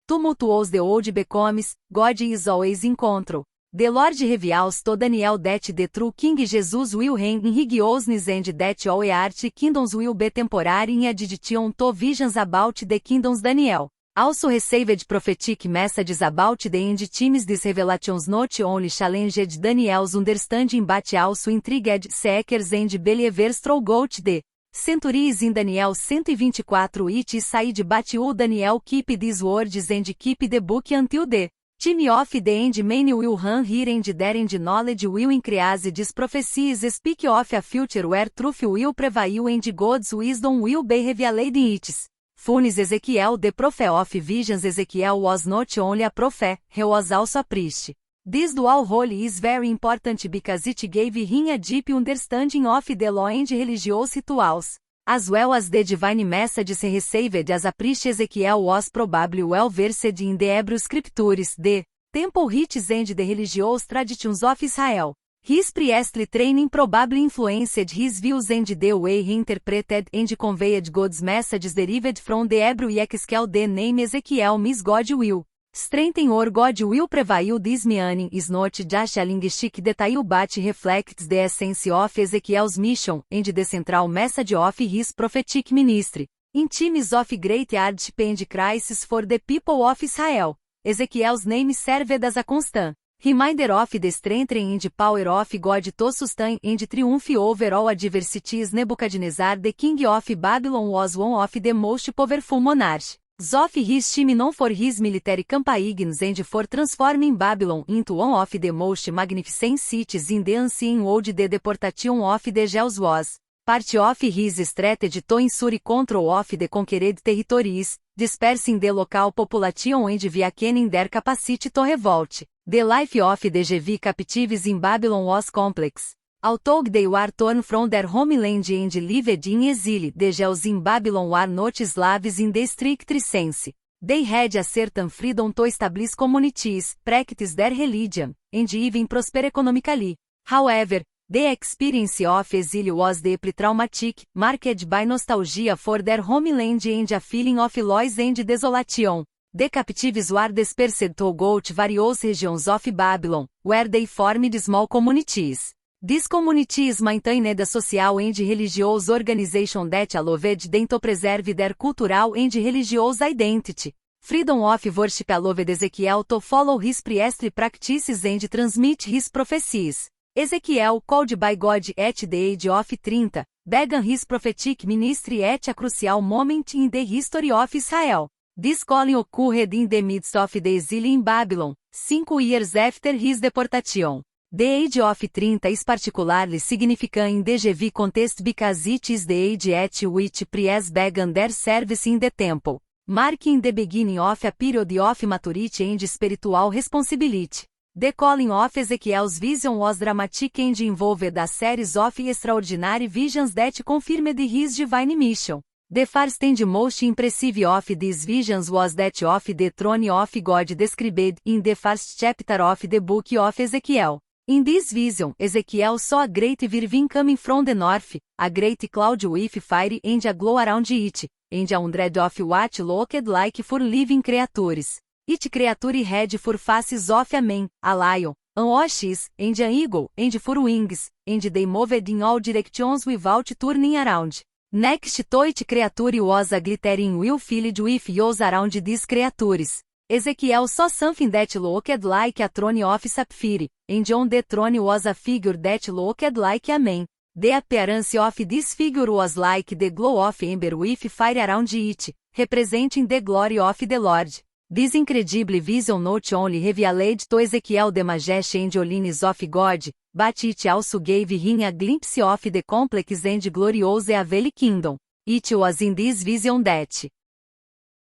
tumultuous the world becomes, God is always in control. The Lord reveals to Daniel that the true King Jesus will reign in righteousness and that all earthly kingdoms will be temporary in addition to visions about the kingdoms. Daniel also received prophetic messages about the end times. These revelations not only challenged Daniel's understanding but also intrigued seekers and believers throughout the centuries. In Daniel 124 it is said, but you Daniel keep these words and keep the book until the time of the end. Many will run here and there and knowledge will increase. These prophecies speak of a future where truth will prevail and God's wisdom will be revealed in its fullness. Ezekiel, the prophet of visions. Ezekiel was not only a prophet, he was also a priest. This dual role is very important because it gave him a deep understanding of the law and religious rituals, as well as the divine messages he received as a priest. Ezekiel was probably well versed in the Hebrew scriptures, the temple rites and the religious traditions of Israel. His priestly training probably influenced his views and the way he interpreted and conveyed God's messages derived from the Hebrew Yekeskel. The name Ezekiel means God will strengthen or God will prevail. This meaning is not just a linguistic detail but reflects the essence of Ezekiel's mission and the central message of his prophetic ministry. In times of great hardship and crisis for the people of Israel, Ezekiel's name served as a constant reminder of the strength and power of God to sustain and triumph over all adversities. Nebuchadnezzar, the king of Babylon, was one of the most powerful monarchs of his time, known for his military campaigns and for transforming Babylon into one of the most magnificent cities in the ancient world. The deportation of the Jews was part of his strategy to ensure control of the conquered territories, dispersing the local population and weakening their capacity to revolt. The life of the Jewish captives in Babylon was complex. Although they were torn from their homeland and lived in exile, the Jews in Babylon were not slaves in the strict sense. They had a certain freedom to establish communities, practice their religion, and even prosper economically. However, the experience of exile was deeply traumatic, marked by nostalgia for their homeland and a feeling of loss and desolation. The captives were dispersed throughout various regions of Babylon, where they formed small communities. These communities maintained a social and religious organization that allowed them to preserve their cultural and religious identity. Freedom of worship allowed Ezekiel to follow his priestly practices and transmit his prophecies. Ezekiel, called by God at the age of 30, began his prophetic ministry at a crucial moment in the history of Israel. This calling occurred in the midst of the exile in Babylon, 5 years after his deportation. The age of 30 is particularly significant in the Jewish context because it is the age at which priests began their service in the temple, marking the beginning of a period of maturity and spiritual responsibility. The calling of Ezekiel's vision was dramatic and involved a series of extraordinary visions that confirmed his divine mission. The first and most impressive of these visions was that of the throne of God described in the first chapter of the book of Ezekiel. In this vision, Ezekiel saw a great whirlwind coming from the north, a great cloud with fire and a glow around it, and 100 of what looked like 4 living creatures. Each creature had 4 faces of a man, a lion, an ox, and an eagle, and 4 wings, and they moved in all directions without turning around. Next to each creature was a glittering wheel filled with eyes around these creatures. Ezekiel saw something that looked like a throne of sapphire, and on the throne was a figure that looked like a man. The appearance of this figure was like the glow of ember with fire around it, representing the glory of the Lord. This incredible vision not only revealed to Ezekiel the majesty and holiness of God, but it also gave him a glimpse of the complex and glorious Heavenly Kingdom. It was in this vision that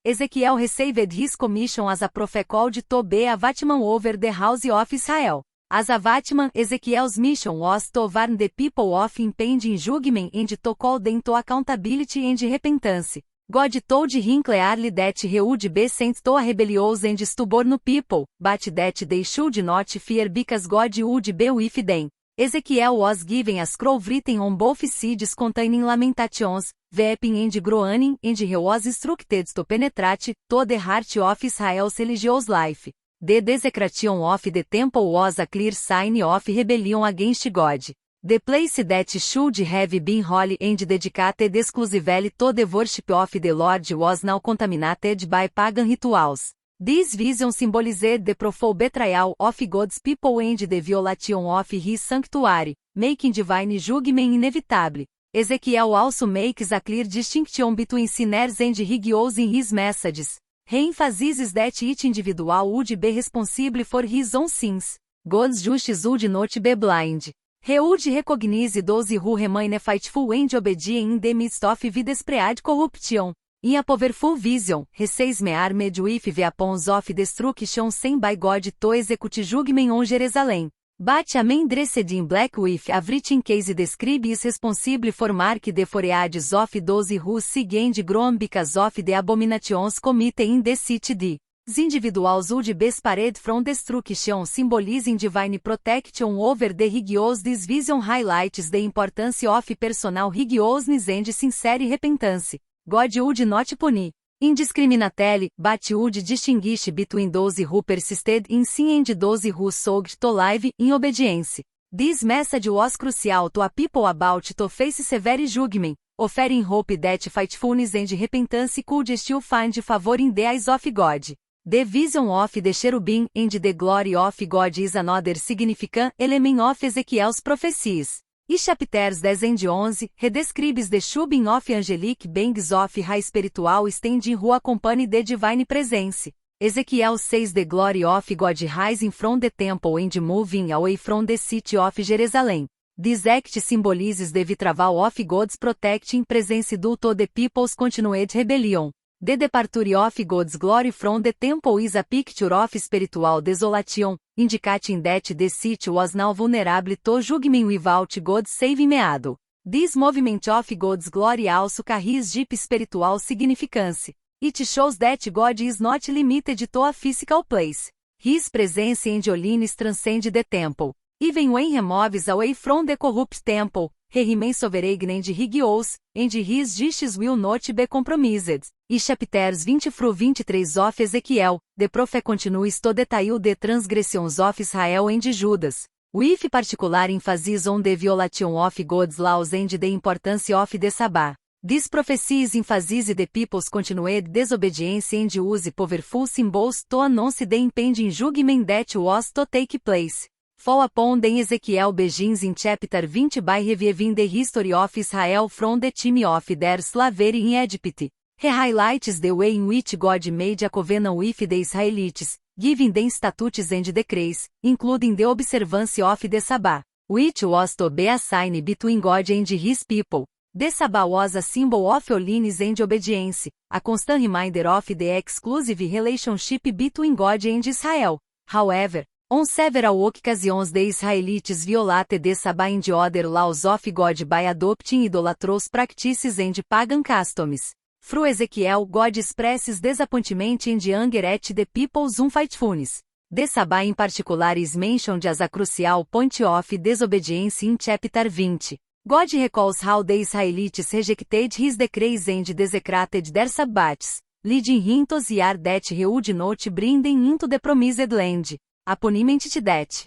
Ezekiel received his commission as a prophet called to be a watchman over the house of Israel. As a watchman, Ezekiel's mission was to warn the people of impending judgment and to call them to accountability and repentance. God told him clearly that he would be sent to a rebellious and stubborn people, but that they should not fear because God would be with them. Ezekiel was given a scroll written on both sides containing lamentations, weeping and groaning, and he was instructed to penetrate to the heart of Israel's religious life. The desecration of the temple was a clear sign of rebellion against God. The place that should have been holy and dedicated exclusively to the worship of the Lord was now contaminated by pagan rituals. This vision symbolized the profound betrayal of God's people and the violation of his sanctuary, making divine judgment inevitable. Ezekiel also makes a clear distinction between sinners and righteous in his messages. He emphasizes that each individual would be responsible for his own sins. God's justice would not be blind. He would recognize those who remain faithful and obedient in the midst of widespread corruption. In a powerful vision, he says me armed with weapons of destruction sent by God to execute judgment on Jerusalem. But a man dressed in black with a written case describe is responsible for mark the foreheads of those who seek and groan because of the abominations committed in the city. The individuals would be spared from destruction, symbolizing divine protection over the righteous. This vision highlights the importance of personal righteousness and sincere repentance. God would not punish indiscriminately, but would distinguish between those who persisted in sin and those who sought to live in obedience. This message was crucial to a people about to face severe judgment, offering hope that faithfulness and repentance could still find favor in the eyes of God. The vision of the cherubim and the glory of God is another significant element of Ezekiel's prophecies. In chapters 10 and 11, he describes the shubing of angelic beings of high spiritual standing who accompany the divine presence. Ezekiel says the glory of God rising from the temple and moving away from the city of Jerusalem. This act symbolizes the withdrawal of God's protecting presence due to the people's continued rebellion. The departure of God's glory from the temple is a picture of spiritual desolation, indicating that the city was now vulnerable to judgment without God's saving hand. This movement of God's glory also carries deep spiritual significance. It shows that God is not limited to a physical place. His presence and holiness transcend the temple. Even when he moves away from the corrupt temple, he remains sovereign and righteous, and his justice will not be compromised. In chapters 20 through 23 of Ezekiel, the prophet continues to detail the transgressions of Israel and Judas, with particular emphasis on the violation of God's laws and the importance of the Sabbath. These prophecies emphasize the people's continued disobedience and use powerful symbols to announce the impending judgment that was to take place. Fall upon them. Ezekiel begins in chapter 20 by reviewing the history of Israel from the time of their slavery in Egypt. He highlights the way in which God made a covenant with the Israelites, giving them statutes and decrees, including the observance of the Sabbath, which was to be a sign between God and his people. The Sabbath was a symbol of holiness and obedience, a constant reminder of the exclusive relationship between God and Israel. However, on several occasions the Israelites violated the Sabbath and other laws of God by adopting idolatrous practices and pagan customs. Through Ezekiel, God expresses disappointment and anger at the people's unfaithfulness. The Sabbath in particular is mentioned as a crucial point of disobedience in chapter 20. God recalls how the Israelites rejected his decrees and desecrated their Sabbaths, leading him to swear that he would not bring them into the promised land. A punishment that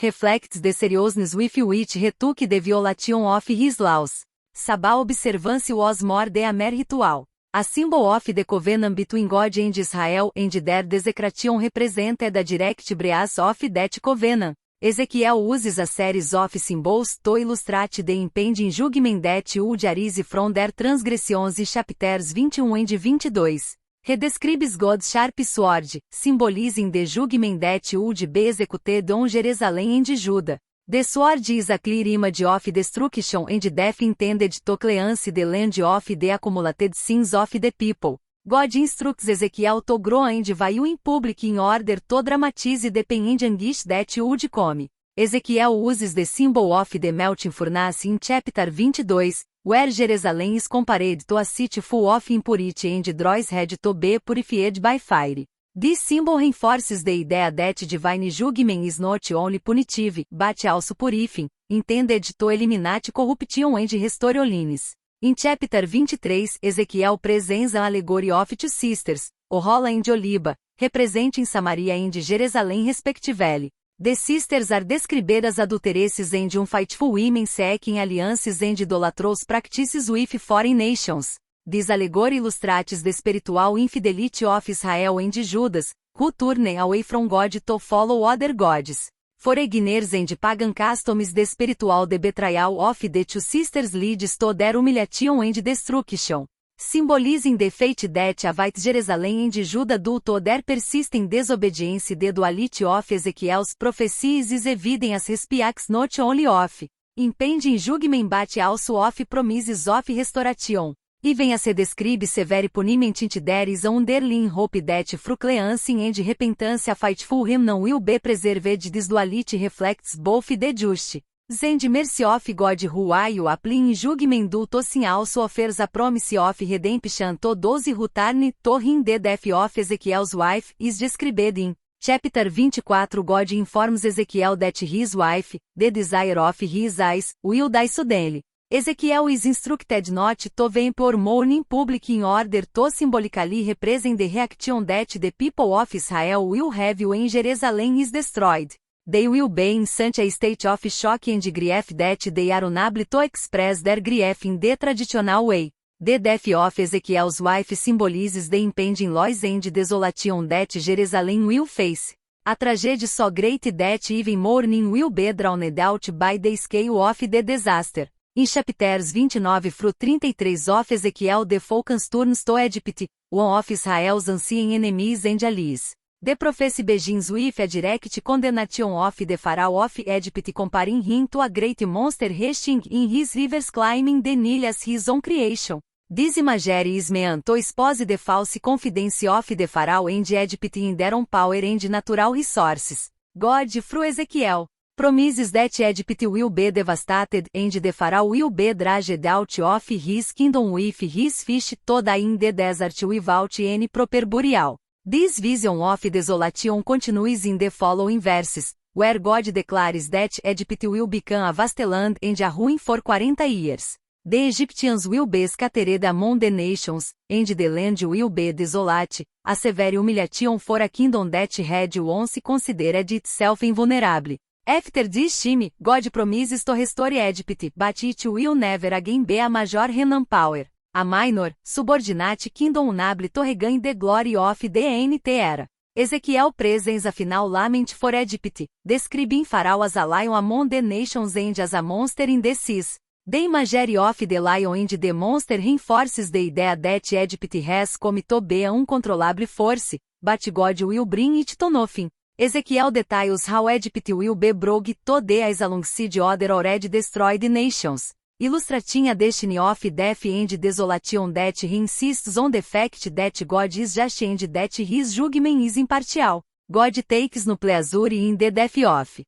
reflects the seriousness with which he took the violation of his laws. Sabbath observance was more than a mere ritual. A symbol of the covenant between God and Israel and their desecration represented a direct breach of that covenant. Ezekiel uses a series of symbols to illustrate the impending judgment that would arise from their transgressions in chapters 21 and 22. He describes God's sharp sword, symbolizing the judgment that would be executed on Jerusalem and Judah. The sword is a clear image of destruction and death intended to cleanse the land of the accumulated sins of the people. God instructs Ezekiel to grow and value in public in order to dramatize the pain and anguish that would come. Ezekiel uses the symbol of the melting furnace in chapter 22, where Jerusalem is compared to a city full of impurity and draws head to be purified by fire. This symbol reinforces the idea that divine judgment is not only punitive, but also purifying, intended to eliminate corruption and restore holiness. In chapter 23, Ezekiel presents an allegory of two sisters, Ohola and Oliba, representing Samaria and Jerusalem respectively. The sisters are described as adulteresses and unfaithful women seeking alliances and idolatrous practices with foreign nations. This allegory illustrates the spiritual infidelity of Israel and Judas, who turned away from God to follow other gods. Foreigners and pagan customs. The spiritual the betrayal of the two sisters leads to their humiliation and destruction, symbolizing the fate that awaits Jerusalem and Judah due to their persistent disobedience. The duality of Ezekiel's prophecies is evident as he speaks not only of impending judgment but also of promises of restoration. Even as he describes severe punishment, there is an underlying hope that through cleansing and repentance a faithful remnant will be preserved. This duality reflects both the justice and mercy of God who while applying judgment due to sin also offers a promise of redemption to those who turn to him. The death of Ezekiel's wife is described in chapter 24. God informs Ezekiel that his wife, the desire of his eyes, will die suddenly. Ezekiel is instructed not to weep or mourn in public in order to symbolically represent the reaction that the people of Israel will have when Jerusalem is destroyed. They will be in such a state of shock and grief that they are unable to express their grief in the traditional way. The death of Ezekiel's wife symbolizes the impending loss and desolation that Jerusalem will face. A tragedy so great that even mourning will be drowned out by the scale of the disaster. In chapters 29 through 33 of Ezekiel, the focus turns to Egypt, one of Israel's ancient enemies and allies. The prophecy begins with a direct condemnation of the Pharaoh of Egypt, comparing him to a great monster resting in his rivers climbing the Nile as his own creation. This imagery is meant to expose the false confidence of the Pharaoh and Egypt in their own power and natural resources. God, through Ezekiel, promises that Egypt will be devastated and the Pharaoh will be dragged out of his kingdom with his fish to die in the desert without any proper burial. This vision of desolation continues in the following verses, where God declares that Egypt will become a vast land and a ruin for 40 years. The Egyptians will be scattered among the nations, and the land will be desolate, a severe humiliation for a kingdom that had once considered itself invulnerable. After this time, God promises to restore Egypt, but it will never again be a major reigning power. A minor, subordinate kingdom unable to regain the glory of the ancient era. Ezekiel presents a final lament for Egypt, describing Pharaoh as a lion among the nations and as a monster in the seas. The imagery of the lion and the monster reinforces the idea that Egypt has come to be an uncontrollable force, but God will bring it to nothing. Ezekiel details how Egypt will be brought to the ice alongside other already destroyed nations, illustrating a destiny of death and desolation that insists on the fact that God is just and that his judgment is impartial. God takes no pleasure in the death of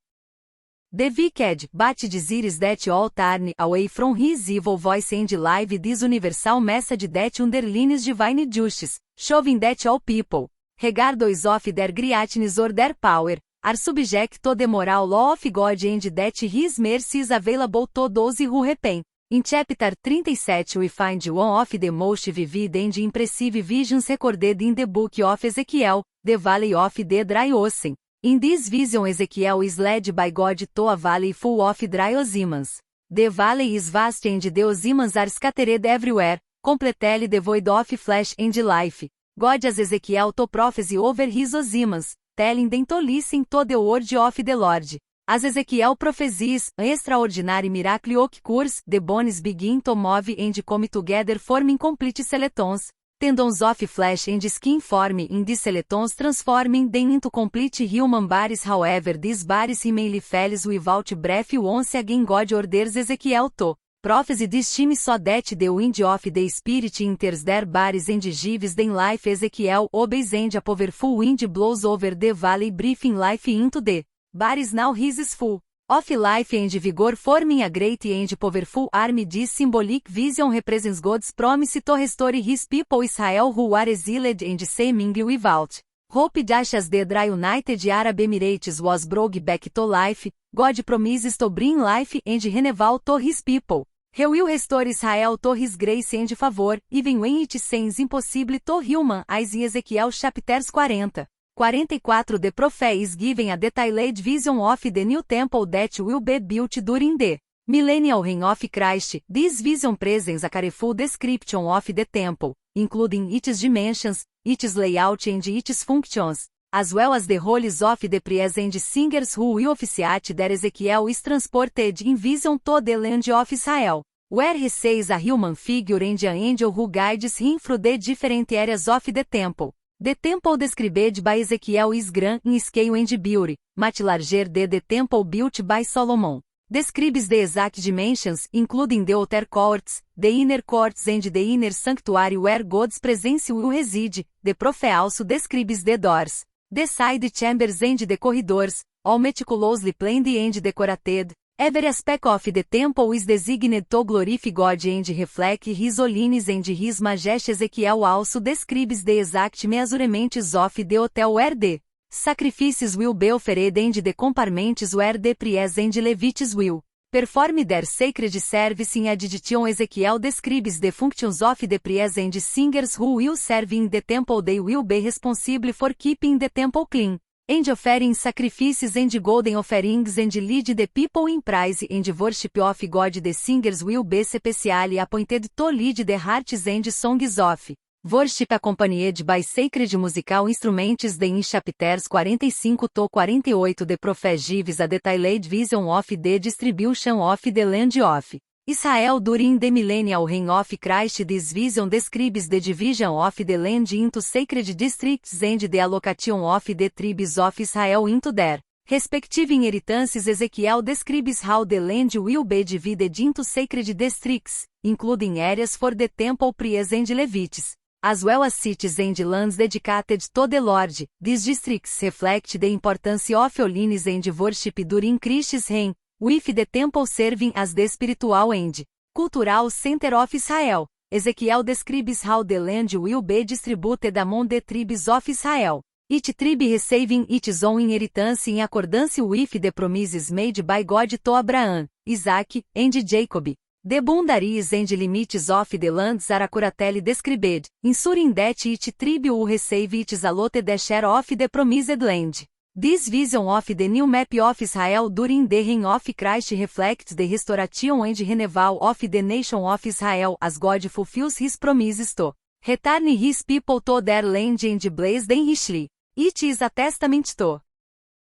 the wicked, but desires that all turn away from his evil voice and live this universal message that underlines divine justice, showing that all people, regardless of their greatness or their power, are subject to the moral law of God and that his mercy is available to those who repent. In chapter 37 we find one of the most vivid and impressive visions recorded in the book of Ezekiel, the Valley of the Dry Ocean. In this vision Ezekiel is led by God to a valley full of dry oceans. The valley is vast and the oceans are scattered everywhere, completely devoid of flesh and life. God asks Ezekiel to prophesy over his oceans, telling them to listen to the word of the Lord. As Ezekiel prophesies, an extraordinary miracle occurs, the bones begin to move and come together forming complete skeletons. Tendons of flesh and skin form in these skeletons transforming them into complete human bodies. However, these bodies remain lifeless without breath. Once again God orders Ezekiel to Prophecy this time so that the wind of the Spirit enters their bodies and gives them life. Ezekiel obeys and a powerful wind blows over the valley breathing life into the bodies. Now he is full of life and vigor, forming a great and powerful army. This symbolic vision represents God's promise to restore his people Israel who are exiled and seeming without hope. Just as the dry United Arab Emirates was brought back to life, God promises to bring life and renewal to his people. He will restore Israel to his grace and favor, even when it seems impossible to human eyes. In Ezequiel chapters 40, 44 the prophet is given a detailed vision of the new temple that will be built during the millennial reign of Christ. This vision presents a careful description of the temple, including its dimensions, its layout and its functions, as well as the roles of the priests and singers who will officiate there. Ezekiel is transported in vision to the land of Israel, where he sees a human figure and an angel who guides him through the different areas of the temple. The temple described by Ezekiel is grand in scale and beauty, much larger than the temple built by Solomon. Describes the exact dimensions, including the outer courts, the inner courts and the inner sanctuary where God's presence will reside. The prophet also describes the doors, the side chambers and the corridors, all meticulously planned and decorated. Every aspect of the temple is designed to glorify God and reflect his holiness and his majesty. Ezekiel also describes the exact measurements of the hotel where the sacrifices will be offered and the compartments where the priests and Levites will perform their sacred service. In addition, Ezekiel describes the functions of the priests and singers who will serve in the temple. They will be responsible for keeping the temple clean, and offering sacrifices and golden offerings and lead the people in praise and worship of God. The singers will be specially appointed to lead the hearts and songs of worship accompanied by sacred musical instruments. In chapters 45 to 48 the prophet gives a detailed vision of the distribution of the land of Israel during the millennial reign of Christ. This vision describes the division of the land into sacred districts and the allocation of the tribes of Israel into their respective inheritances. Ezekiel describes how the land will be divided into sacred districts, including areas for the temple priests and Levites, as well as cities and lands dedicated to the Lord. These districts reflect the importance of holiness and worship during Christ's reign, with the temple serving as the spiritual and cultural center of Israel. Ezekiel describes how the land will be distributed among the tribes of Israel, each tribe receiving its own inheritance in accordance with the promises made by God to Abraham, Isaac, and Jacob. The boundaries and limits of the lands are accurately described, ensuring that each tribe will receive its allotted share of the promised land. This vision of the new map of Israel during the reign of Christ reflects the restoration and renewal of the nation of Israel as God fulfills his promises to return his people to their land and bless them richly. It is a testament to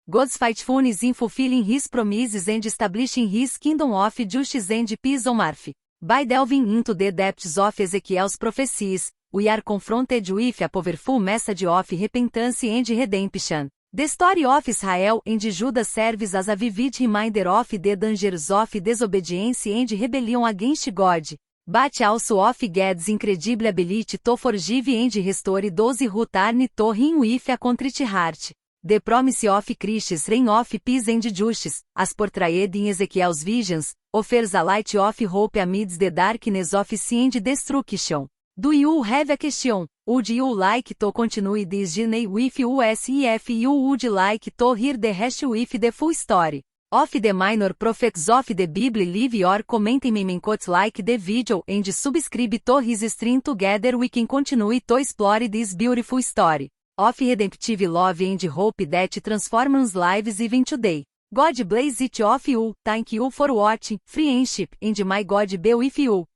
God's faithfulness in fulfilling his promises and establishing his kingdom of justice and peace on earth. By delving into the depths of Ezekiel's prophecies, we are confronted with a powerful message of repentance and redemption. The story of Israel and Judah serves as a vivid reminder of the dangers of disobedience and rebellion against God, but also of God's incredible ability to forgive and restore those who turn to him with a contrite heart. The promise of Christ's reign of peace and justice, as portrayed in Ezekiel's visions, offers a light of hope amidst the darkness of sin and destruction. Do you have a question? Would you like to continue this journey with us? If you would like to hear the rest with the full story of the minor prophets of the Bible, leave your comment and like the video and subscribe to his stream. Together we can continue to explore this beautiful story of redemptive love and hope that transforms lives even today. God bless each of you. Thank you for watching. Friendship and my God be with you.